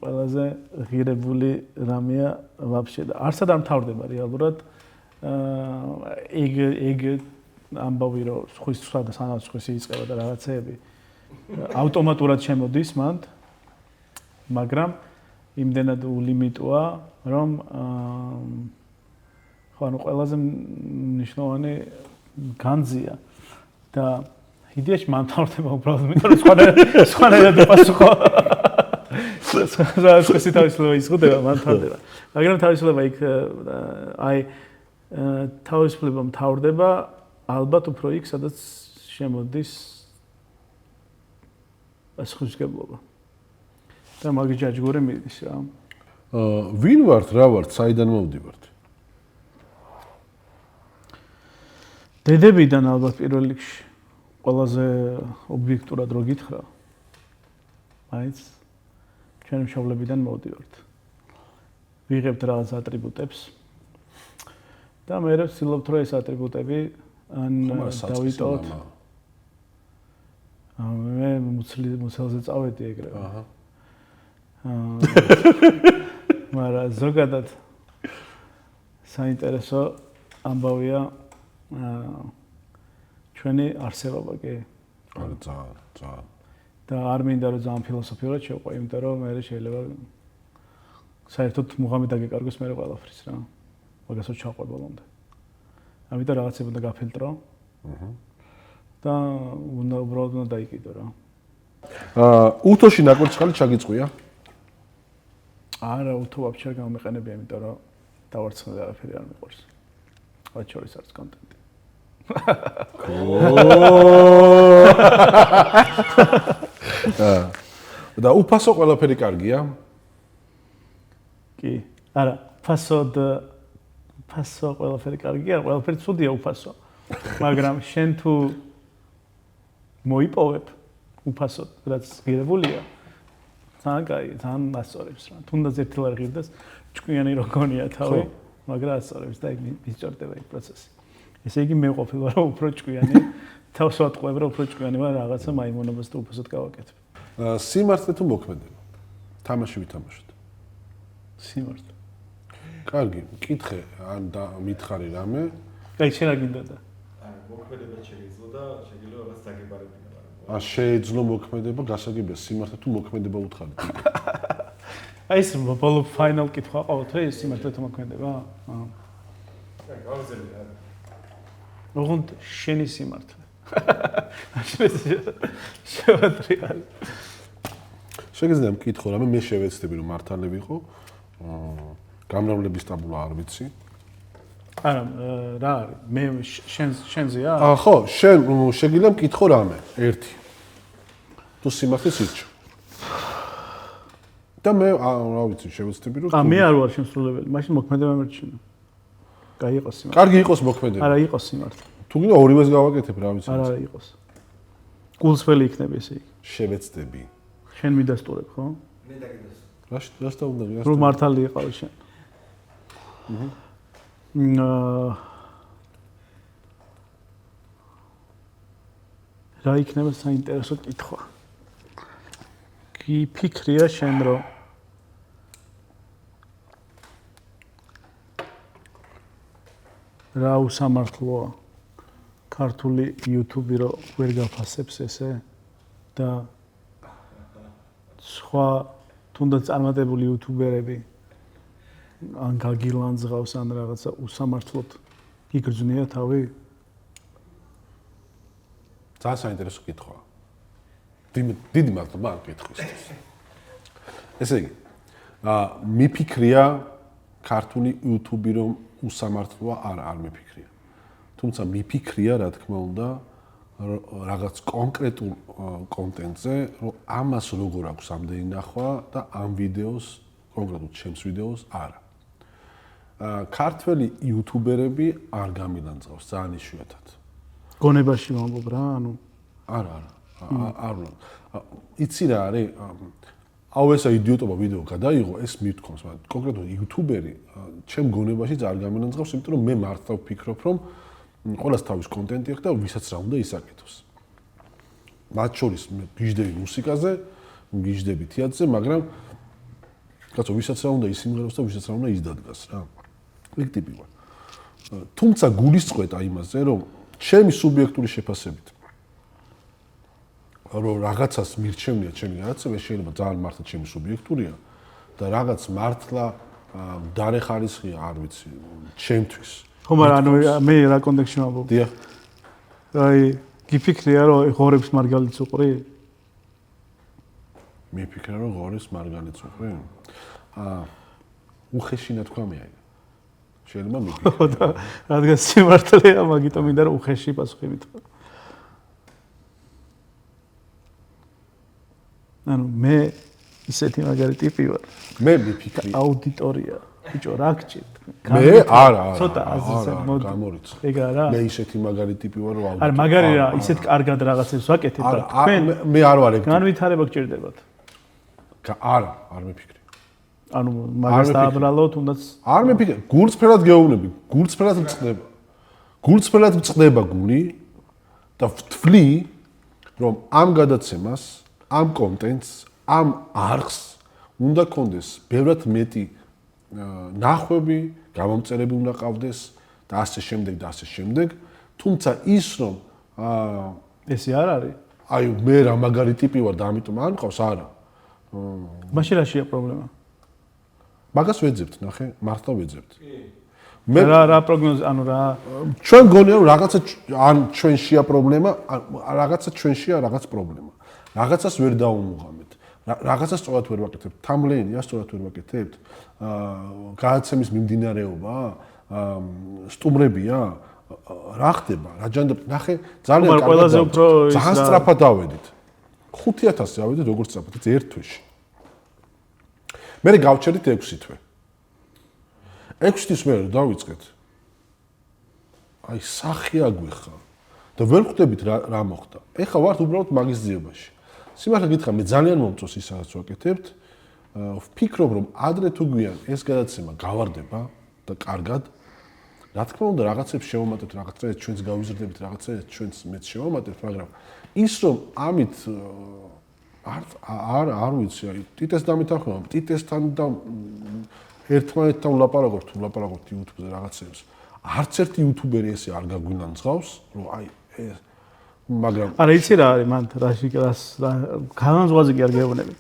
[SPEAKER 2] ყველაზე ღირებული რამეა ვაფშე და არსად არ მთავრდება რეალურად ეგ ამბავი რომ სხვა და სანამ სხვისი იწყება და რაღაცეები ავტომატურად შემოდის მანდ მაგრამ იმდენად ულიმიტოა რომ ხო ანუ ყველაზე მნიშვნელოვანი განძია და იდეაში მან თავდება უბრალოდ იმიტომ რომ სხვანაირად პასუხო სხვისი თავისუფლება იზღუდება მან თავდება მაგრამ თავისუფლება იქ აი თავისუფლება მთავრდება ალბათ უფრო იქ სადაც შემოდის ასხუსგებლობა და მაგის ჯაჯგური მიდის რა
[SPEAKER 1] ვინ ვართ რა ვართ საიდან მოვდივართ
[SPEAKER 2] დედებიდან ალბათ პირველ რიგში ყველაზე ობიექტურად რო გითხრა მაინც ჩვენ მშობლებიდან მოვდივართ ვიღებთ რაღაც ატრიბუტებს და მე ვცდილობთ რომ ეს ატრიბუტები ან დავიტოვოთ მე მუცელზე წავედი ეგრევე მაგრამ ზოგადად საინტერესო ამბავია ჩვენი არსებობა კი
[SPEAKER 1] ძალიან
[SPEAKER 2] და არ მინდა რომ ძალიან ფილოსოფიურად შევყვე იმიტომ რომ მე შეიძლება საერთოდ მუღამი დაგეკარგოს მე ყველაფრის რა მაგასაც ჩაყვე ბოლომდე ამიტომ რაღაცები უნდა გაფილტრო და უბრალოდ უნდა დაიკიდო რა
[SPEAKER 1] უთოში ნაკვერცხალი ჩაგიწყვია
[SPEAKER 2] არა უთო ვაფშე არ გამომეყენებია იმიტომ რომ დავარცხნე და არაფერი არ მიყვარს რაც შორის არის კონტენტი
[SPEAKER 1] და უფასო ყველაფერი კარგია
[SPEAKER 2] კი არა ფასო ყველაფერი კარგია ყველაფერი ცუდია უფასო მაგრამ შენ თუ მოიპოვებ უფასოდ რაც ღირებულია ძალიან კაი ძალიან ასწორებს რა თუნდაც ერთილ არ ღირდეს ჭკვიანი რო გონია თავი მაგრამ ასწორებს და მისჭორდება ეს პროცესი ესე იგი მე ყოფილი ვარ უფრო ჭკვიანი თავს ვატყვევ რომ უფრო ჭკვიანი ვარ რაღაცა მაიმონობას და უფასოდ გავაკეთებ
[SPEAKER 1] სიმართლე თუ მოქმედება თამაში ვითამაშოთ
[SPEAKER 2] სიმართლე
[SPEAKER 1] კარგი მკითხე ან მითხარი რამე
[SPEAKER 2] აი შენ რა გინდა და
[SPEAKER 3] მოქმედება შეიძლება და შეიძლება რაღაც დაგებარებინა
[SPEAKER 1] შეეძლო მოქმედება გასაგებია სიმართლე თუ მოქმედება უთხარით
[SPEAKER 2] აი ეს ბოლო ფაინალ კითხვა ყავთ რა სიმართლე თუ მოქმედება
[SPEAKER 3] გავზელე არა
[SPEAKER 2] ოღონდ შენი სიმართლე შევატრიალ
[SPEAKER 1] შეგიძლია მკითხო რამე მე შევეცდები რომ მართალი ვიყო გამრავლების ტაბულა არ ვიცი
[SPEAKER 2] არა რა არის მე შენზეა
[SPEAKER 1] ხო შენ შეგიძლია მკითხო რამე ერთი თუ სიმართლეს ირჩევ და მე რა ვიცი შევეცდები რომ
[SPEAKER 2] მე არ ვარ შემსრულებელი, მაშინ მოქმედება მერჩინო. კაი იყოს სიმართლე.
[SPEAKER 1] კარგი იყოს მოქმედება.
[SPEAKER 2] არა იყოს სიმართლე.
[SPEAKER 1] თუ გინდა ორივეს გავაკეთებ რა ვიცი.
[SPEAKER 2] არა იყოს. გულსველი იქნება ესე იგი.
[SPEAKER 1] შევეცდები.
[SPEAKER 2] შენ მიდასტურებ, ხო?
[SPEAKER 3] მე დაგიდოს.
[SPEAKER 1] რას დაუნდა?
[SPEAKER 2] რომ მართალი იყავი შენ. რა იქნება საინტერესო კითხვა. გიფიქრია შენ რომ რა უსამართლოა ქართული YouTube-ი რომ ვერ გაფასებს ესე და სხვა თუნდაც წარმატებული YouTuber-ები ან გაგილანძღავს ან რაღაცა უსამართლოდ იგრძნია თავი?
[SPEAKER 1] ძალიან საინტერესო კითხვაა. დიდი მადლობა ამ კითხვისთვის. ესე იგი, მიფიქრია ქართული YouTube-ი რომ უსამართლოა, არ მიფიქრია. თუმცა მიფიქრია, რა თქმა უნდა, რაღაც კონკრეტულ კონტენტზე, რომ ამას როგორ აქვს ამდენი ნახვა და ამ ვიდეოს, კონკრეტულად ჩემს ვიდეოს არა. ქართველი YouTuber-ები არ გამილანძღავს ძალიან იშვიათად.
[SPEAKER 2] გონებაში ვამბობ რა, ანუ
[SPEAKER 1] არა. იცი რა არის? აუ ესა იდიოტობა ვიდეო გადაიღო, ეს მithქვამს, მაგრამ კონკრეტულად YouTuber-ი ჩემ გონებაშიც არ გამილანძღავს, იმიტომ რომ მე მართლა ვფიქრობ, რომ ყველას თავის კონტენტი აქვს და ვისაც რა უნდა ისაკეთოს. მათ შორის მე გიждები მუსიკაზე, გიждები თეატრზე, მაგრამ კაცო, ვისაც რა უნდა ისიმღეროს და ვისაც რა უნდა ისდადგას რა. ეგ ტიპი ვარ. თუმცა გულისწყეთა იმაზე, რომ ჩემი სუბიექტური შეფასებით რომ რაღაცას მირჩევნია ჩემი განაცემა, შეიძლება ძალიან მართლა ჩემი სუბიექტურია და რაღაც მართლა მდარე ხარისხია, არ ვიცი, ჩემთვის.
[SPEAKER 2] ხო, მაგრამ ანუ მე რა კონტექსტში ვამბობ?
[SPEAKER 1] დიახ.
[SPEAKER 2] აი, გიფიქრია რომ ღორებს მარგალიტს უყრი?
[SPEAKER 1] მიფიქრე რომ ღორებს მარგალიტს უყრი? უხეში ნათქვამი აი. შეიძლება მიფიქრე.
[SPEAKER 2] რადგან სიმართლეა, მაგიტომ მინდა რომ უხეში პასუხი მითხრა. ანუ მე ისეთი მაგარი ტიპი ვარ.
[SPEAKER 1] მე მიფიქრი.
[SPEAKER 2] აუდიტორია. ბიჭო, რა გჭირთ?
[SPEAKER 1] მე არა.
[SPEAKER 2] ცოტა აზრზე მოდი.
[SPEAKER 1] გამორიცხე.
[SPEAKER 2] ეგ არა?
[SPEAKER 1] მე ისეთი მაგარი ტიპი ვარ, რომ
[SPEAKER 2] არა, მაგარი რა, ისეთ კარგად რაღაცებს ვაკეთებ და თქვენ
[SPEAKER 1] მე არ ვარ ეგ.
[SPEAKER 2] განვითარება გჭირდებათ.
[SPEAKER 1] არა, არ მიფიქრი.
[SPEAKER 2] ანუ მაგას დააბრალო, თუნდაც
[SPEAKER 1] არ მიფიქრე, გულწრფელად გეუბნები, გულწრფელად მწყდება. გულწრფელად მწყდება გული და ვთვლი, რომ ამ გადაცემას, ამ კონტენტს, ამ არხს უნდა კონდეს ბევრად მეტი ნახვები, გამომწერები უნდა ყავდეს და ასე შემდეგ და ასე შემდეგ. თუმცა ის რომ
[SPEAKER 2] ესე არ არის?
[SPEAKER 1] აი მე რა მაგარი ტიპი ვარ და ამიტომ არ მყავს, არა.
[SPEAKER 2] მაშინ რაშია პრობლემა?
[SPEAKER 1] მაგას ვეძებთ, ნახე, მართლა ვეძებთ.
[SPEAKER 2] მე რა პროგნოზი, ანუ რა
[SPEAKER 1] ჩვენ გონია რომ რაღაცა ან ჩვენშია პრობლემა, რაღაცა ჩვენშია რაღაც პრობლემა. რაღაცას ვერ დაუმუღამეთ. რაღაცას სწორად ვერ ვაკეთებთ. თამლენია სწორად ვერ ვაკეთებთ. გადაცემის მიმდინარეობა, სტუმრებია, რა ხდება? რა ჯანდაბ, ნახე, ძალიან ძალიან სწრაფად დავედით. 5000 ავედით, როგორც სწრაფად, ერთ თვეში. მე გავჩერდით 6 თვე. 6 თვის მე დავიწყეთ. აი სახი აგვიხა და ვერ ხვდებით რა მოხდა. ეხლა ვართ უბრალოდ მაგის ძიებაში. სიმართლე გითხრა, მე ძალიან მომწონს ის რაც ვაკეთებთ. ვფიქრობ, რომ ადრე თუ გვიან ეს გადაცემა გავარდება და კარგად. რა თქმა უნდა, რაღაცებს შევამატებთ, რაღაცებს ჩვენს გავიზრდებით, რაღაცებს ჩვენს მეც შევამატებთ, მაგრამ ის რომ ამით არ ვიცი, აი ტიტეს დამეთანხმება, ტიტესთან და ერთმანეთთან ვლაპარაკობთ, YouTube-ზე რაღაცებს. არც ერთი YouTuber-ი ესე არ გაგვინანძღავს, რომ აი ეს მაგრამ
[SPEAKER 2] არა იცი რა არის მან რაში განაზღვაზე კი არ გეუბნები.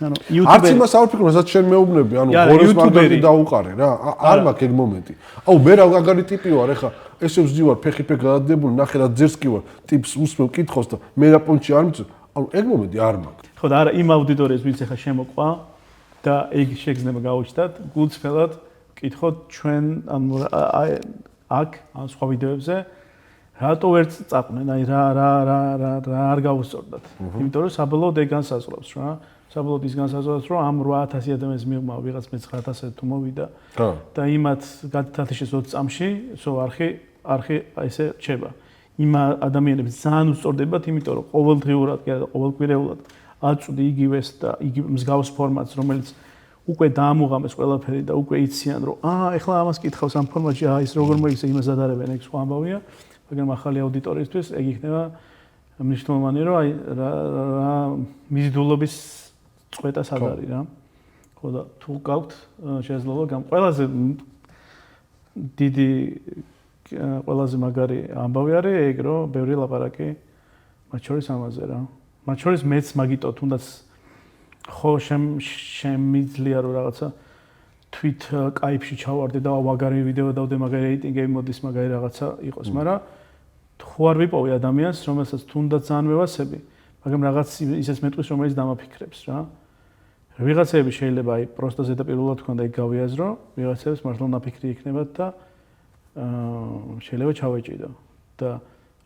[SPEAKER 2] ანუ
[SPEAKER 1] არც იმას არ ვფიქრობ, რასაც შენ მეუბნები, ანუ ღორეს მაგარი დაუყარე რა. არ მაქვს ეგ მომენტი. აუ მე რა მაგარი ტიპი ვარ, ეხა ესე ვზივარ, ფეხი გადადებული, ნახე რა ძერს კი ვარ, ტიპს უსმევ კითხავს და მე რა პონჩი არ მიწევ. ანუ ეგ მომენტი არ მაქვს.
[SPEAKER 2] ხო და არა იმ აუდიტორიას ვინც ახლა შემოყვა და ეგ შეგრძნება გაუჩნდათ, გულწრფელად კითხოთ ჩვენ ანუ აქ ან სხვა ვიდეოებზე რატო ვერ წაყვნენ, აი რა არ გავუსწორდათ. იმიტომ რომ საბოლოოდ ეგ განსაზღვრავს რა. საბოლოოდ ის განსაზღვრავს, რომ ამ 8000 ადამიანის მიღმა ვიღაც მე-9000 თუ მოვიდა და იმათ გადათათიშეს 20 წამში, არხი ესე რჩება. იმ ადამიანებს ძალიან უსწორდებათ, იმიტომ რომ ყოველდღიურად, ყოველკვირეულად აწვდი იგივეს და იგივე მსგავს ფორმატს, რომელიც უკვე დაამუღამეს ყველაფერი და უკვე იციან, რომ ეხლა ამას კითხავს ამ ფორმატში, ის როგორ მოიქცა იმას ადარებენ, ეგ სხვა ამბავია, მაგრამ ახალი აუდიტორიისთვის ეგ იქნება მნიშვნელოვანი, რომ რა მიზიდულობის წვეტა სად არის რა. ხო და თუ გაქვთ შესაძლებლობა ყველაზე დიდი ყველაზე მაგარი ამბავი არის ეგ, რომ ბევრი ლაპარაკი მათ შორის ამაზე რა. მათ შორის მეც მაგიტო თუნდაც ხო შემიძლია რომ რაღაცა თვით კაიფში ჩავარდე და მაგარი ვიდეო დავდე, მაგარი რეიტინგები მოდის, მაგარი რაღაცა იყოს, მაგრამ თუ არ ვიპოვე ადამიანს, რომელსაც თუნდაც ძალიან მევასები, მაგრამ რაღაც ისეც მეტყვის, რომელიც დამაფიქრებს რა. ვიღაცები შეიძლება აი პროსტა ზედაპირულად თქვა და ეგ გავიაზრო, ვიღაცებს მართლა ნაფიქრი იქნებათ და შეიძლება ჩავეჭიდო და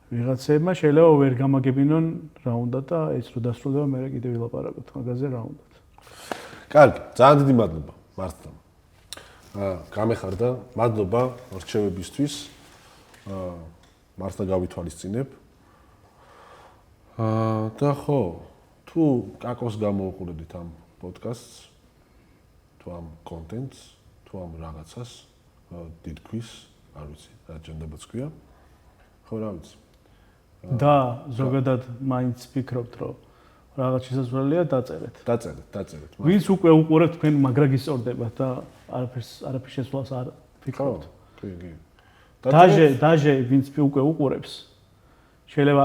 [SPEAKER 2] ვიღაცებმა შეიძლება ვერ გამაგებინონ რა უნდა და ეს რო დასრულდება მე კიდე ვილაპარაკოთ მაგაზე რა უნდა.
[SPEAKER 1] კარგი, ძალიან დიდი მადლობა მართლა. გამეხარდა, მადლობა რჩევებისთვის. მართლა გავითვალისწინებ. და ხო, თუ კაკოს გამოვუყურებდით ამ პოდკასტს, თუ ამ კონტენტს, თუ ამ რაღაცას, დიდქვის, არ ვიცი, რა ჯანდაბაც ქვია. ხო, რა ვიცი.
[SPEAKER 2] და ზოგადად მაინც ფიქრობთ, რომ რაღაც შესაძლებელია დაწერეთ.
[SPEAKER 1] დაწერეთ.
[SPEAKER 2] ვინც უკვე უყურებთ, თქვენ მაგრა გისწორდებათ და არაფერს შესვლას არ ფიქრობთ.
[SPEAKER 1] კი.
[SPEAKER 2] დაჟე ვინც უკვე უყურებს, შეიძლება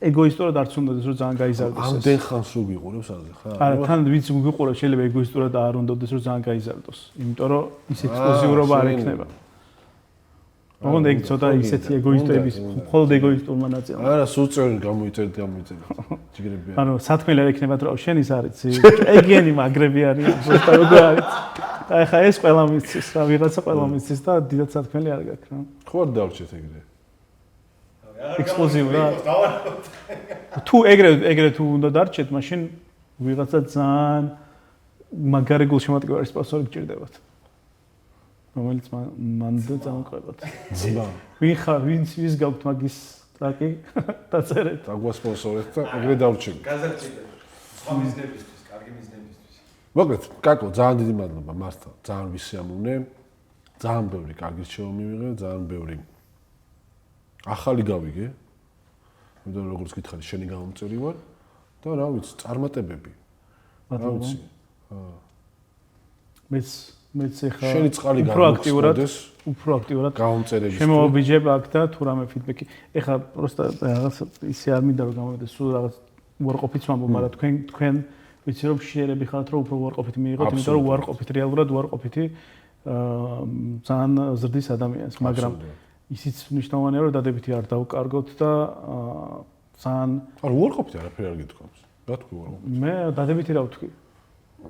[SPEAKER 2] ეგოისტურად არც უნდადეს რომ ძალიან გაიზარდოს.
[SPEAKER 1] ამდენ ხანს რო გიყურებს არზე ხა?
[SPEAKER 2] არა, თან ვინც გიყურებს, შეიძლება ეგოისტურად არ უნდადეს რომ ძალიან გაიზარდოს, იმიტომ რომ ის ექსკლუზიურობა არ ექნება. ოღონდ ეგ ცოტა ისეთი ეგოისტების, მხოლოდ ეგოისტურმა ნაწილმა.
[SPEAKER 1] არა, სულ წევრი გამოიწერეთ. ჯიგრებია.
[SPEAKER 2] ანუ სათქმელი არ ექნებათ რომ შენ ის არის, ეგენი მაგრები არიან, ზუსტად როგორ არის. აი ხა ეს ყველა მიცის რა, ვიღაცა ყველა მიცის და დიდად სათქმელი არ გაქვს რა.
[SPEAKER 1] ხო არ დავრჩეთ ეგრე.
[SPEAKER 2] ექსკლუზიურად. თუ ეგრე თუ უნდა დარჩეთ, მაშინ ვიღაცა ძალიან მაგარი გულშემატკივარი სპონსორი გჭირდებათ. რომელიც მანდ წამოყვებათ.
[SPEAKER 1] ძმა.
[SPEAKER 2] ვინ ხარ, ვის გაქვთ მაგის ტრაკი? დაწერეთ.
[SPEAKER 1] დაგვასპონსორეთ და ეგრე დავრჩებით.
[SPEAKER 3] გაზარჭიდეთ. სხვა მიზნებისთვის, კარგი მიზნებისთვის.
[SPEAKER 1] მოკლედ, კაკო, ძალიან დიდი მადლობა მართლა. ძალიან ვისიამოვნე. ძალიან ბევრი კარგი რჩევა მივიღე, ძალიან ბევრი ახალი გავიგე. იმიტომ რომ როგორც გითხარი, შენი გამომწერი ვარ და რა ვიცი, წარმატებები. რა ვიცი.
[SPEAKER 2] მეც ეხა
[SPEAKER 1] შენი წყალი გამოხდეს.
[SPEAKER 2] უფრო აქტიურად
[SPEAKER 1] გამომწერების.
[SPEAKER 2] შემოვაბიჯებ აქ და თუ რამე ფიდბექი. ეხა პროსტა რაღაც ისე არ მინდა რომ გამოვიდეს, სულ რაღაც უარყოფით ვამბობ, მაგრამ თქვენ ვიცი რომ შეიძლება ხართ რომ უფრო უარყოფით მიიღოთ, იმიტომ რომ უარყოფით რეალურად უარყოფითი ძალიან ზრდის ადამიანს, მაგრამ ისიც მნიშვნელოვანია რომ დადებითი არ დავკარგოთ და ძალიან
[SPEAKER 1] არ უარყოფით არაფერი არ გითქვამს. რა თქვი უარყოფით?
[SPEAKER 2] მე დადებითი რა ვთქვი?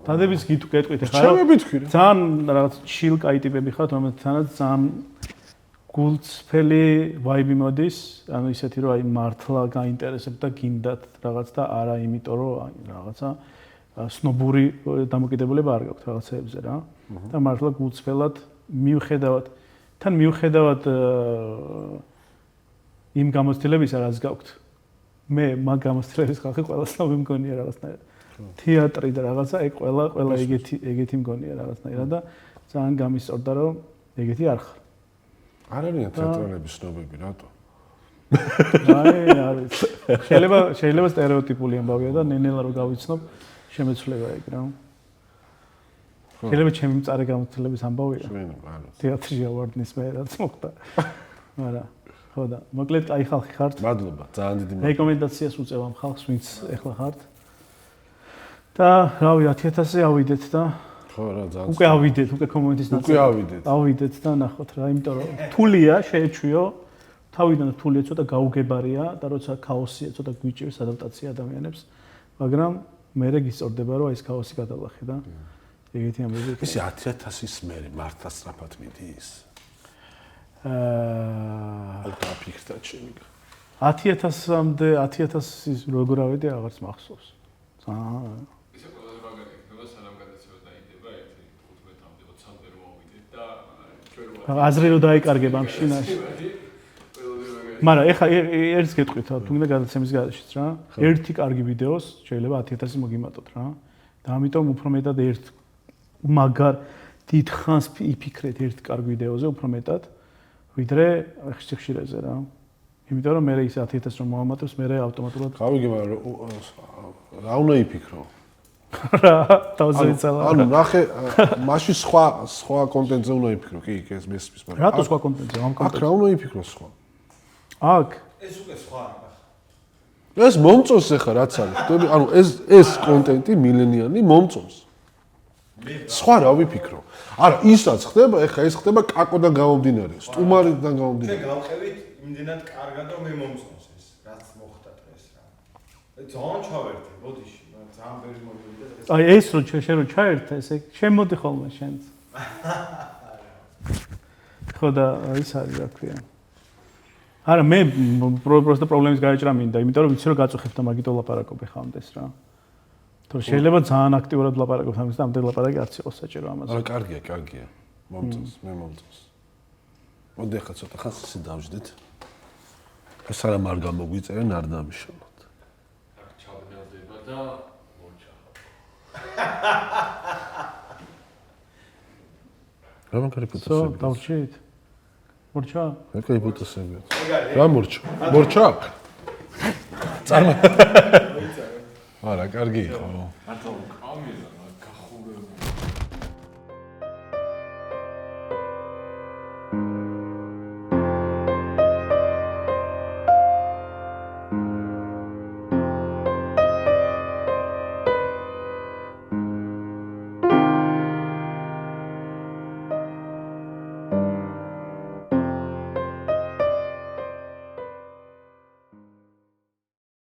[SPEAKER 2] დადებითს გეტყვით ხა?
[SPEAKER 1] ჩემები თქვი რა.
[SPEAKER 2] ძალიან რაღაც ჩილ კაი ტიპები ხართ, რომელთანაც ძალიან გულწრფელი ვაიბი მოდის, ანუ ისეთი რომ აი მართლა გაინტერესებთ და გინდათ რაღაც და არა იმიტომ რომ აი რაღაცა სნობური დამოკიდებულება არ გაქვთ რაღაცეებზე რა. და მართლა გულწრფელად მიუხედავად იმ გამოცდილებისა რაც გაქვთ. მე მაგ გამოცდილების ხალხი ყველას ნავი მგონია რაღაცნაირად. თეატრი და რაღაცა ეგ ყველა ეგეთი მგონია რაღაცნაირად და ძალიან გამისწორდა რომ ეგეთი არ ხარ.
[SPEAKER 1] არ არიან თეატრალების ცნობები, რატო?
[SPEAKER 2] არის. შეიძლება სტერეოტიპული ამბავია და ნენელა რო გავიცნობ, შემეცვლება ეგ რა. შეიძლება ჩემი მწარე გამოცდილების ამბავია. თეატრში ავარდნის მე რაც მოხდა. მაგრამ ხო და მოკლედ აი ხალხი ხართ.
[SPEAKER 1] მადლობა, ძალიან დიდი მადლობა.
[SPEAKER 2] რეკომენდაციას უწევ ამ ხალხს, ვინც ეხლა ხართ. და რავი 10000-ზე ავიდეთ და
[SPEAKER 1] ხო რა ძალიან
[SPEAKER 2] უკვე ავიდეთ, უკვე კომენტის ნაწილი. ავიდეთ და ნახოთ რა, იმიტომ რომ რთულია შეეჩვიო, თავიდან რთულია, ცოტა გაუგებარია და როცა ქაოსია, ცოტა გვიჭირს ადაპტაცია ადამიანებს, მაგრამ მე გისწორდება რომ ეს ქაოსი გადალახე და ეგეთი ამბები.
[SPEAKER 1] ისი 10000-ის მერე მართლა სწრაფად მიდის. აფიქრდა ჩემი.
[SPEAKER 2] 10000-მდე 10000-ის როგორ ავედი აღარც მახსოვს. აზრი რო დაიკარგებ ამ შინაში. მაგრამ ეხა ერთს გეტყვით, თუ გინდა გადაცემის გადაშიც რა. ერთი კარგი ვიდეოს შეიძლება 10000 მოგიმატოთ რა. და ამიტომ უფრო მეტად ერთ მაგარ დიდხანს იფიქრეთ ერთ კარგ ვიდეოზე უფრო მეტად, ვიდრე ხშირ-ხშირეზე რა. იმიტომ რომ მე ის 10000 რომ მოვამატებს, მე ავტომატურად
[SPEAKER 1] გავიგე, მაგრამ რა უნდა იფიქრო?
[SPEAKER 2] რა, თავზე ვიცალა.
[SPEAKER 1] ანუ ნახე, მაშინ სხვა კონტენტზე უნდა იფიქრო, კი, ეს მესმის, მაგრამ
[SPEAKER 2] რატო სხვა კონტენტზე? ამ
[SPEAKER 1] აქ
[SPEAKER 2] კონტენტზე.
[SPEAKER 1] რა უნდა იფიქრო სხვა?
[SPEAKER 2] აქ
[SPEAKER 3] ეს უკვე სხვა არა.
[SPEAKER 1] ეს მომწონს ახლა რაც არის. ხტები, ანუ ეს კონტენტი მილენიანი მომწონს. სხვა რა ვიფიქრო? არა, ისაც ხდება, ახლა ეს ხდება კაკოდან გამომდინარე, სტუმარიდან გამომდინარე.
[SPEAKER 3] ჩვენ გავყევით იმდენად კარგად რომ მე მომწონს ეს, რაც მოხდა დღეს რა. ძალიან ჩავერთე, ბოდიში, ძალიან ბევრი მომივიდა დღეს.
[SPEAKER 2] აი ეს რო შენ რო ჩაერთე, ესე შემოდი ხოლმე შენც. ხო და ის არის რა ქვია. არა მე პროსტა პრობლემის გაეჭრა მინდა, იმიტომ რომ ვიცი რომ გაწუხებ და მაგით ვლაპარაკობ ხამდეს რა. თორე შეიძლება ძალიან აქტიურად ვლაპარაკობ ამის და ამდენ ლაპარაკი არც იყოს საჭირო ამაზე.
[SPEAKER 1] არა, კარგია. მომწონს, მე მომწონს. მოდი ახლა ცოტა ხანს ისე დავждეთ. ეს არა მარ გამოგვიწერენ, არ დამიშალოთ.
[SPEAKER 4] ჩავდედება და მორჩა.
[SPEAKER 1] რა მაგარი
[SPEAKER 2] სო,
[SPEAKER 1] ფოტოსები?
[SPEAKER 2] დავჭით. მორჩა?
[SPEAKER 1] ეკაი ფოტოსები. რა მორჩა? მორჩა? არა, კარგი იყო.
[SPEAKER 4] მართლა კამერა.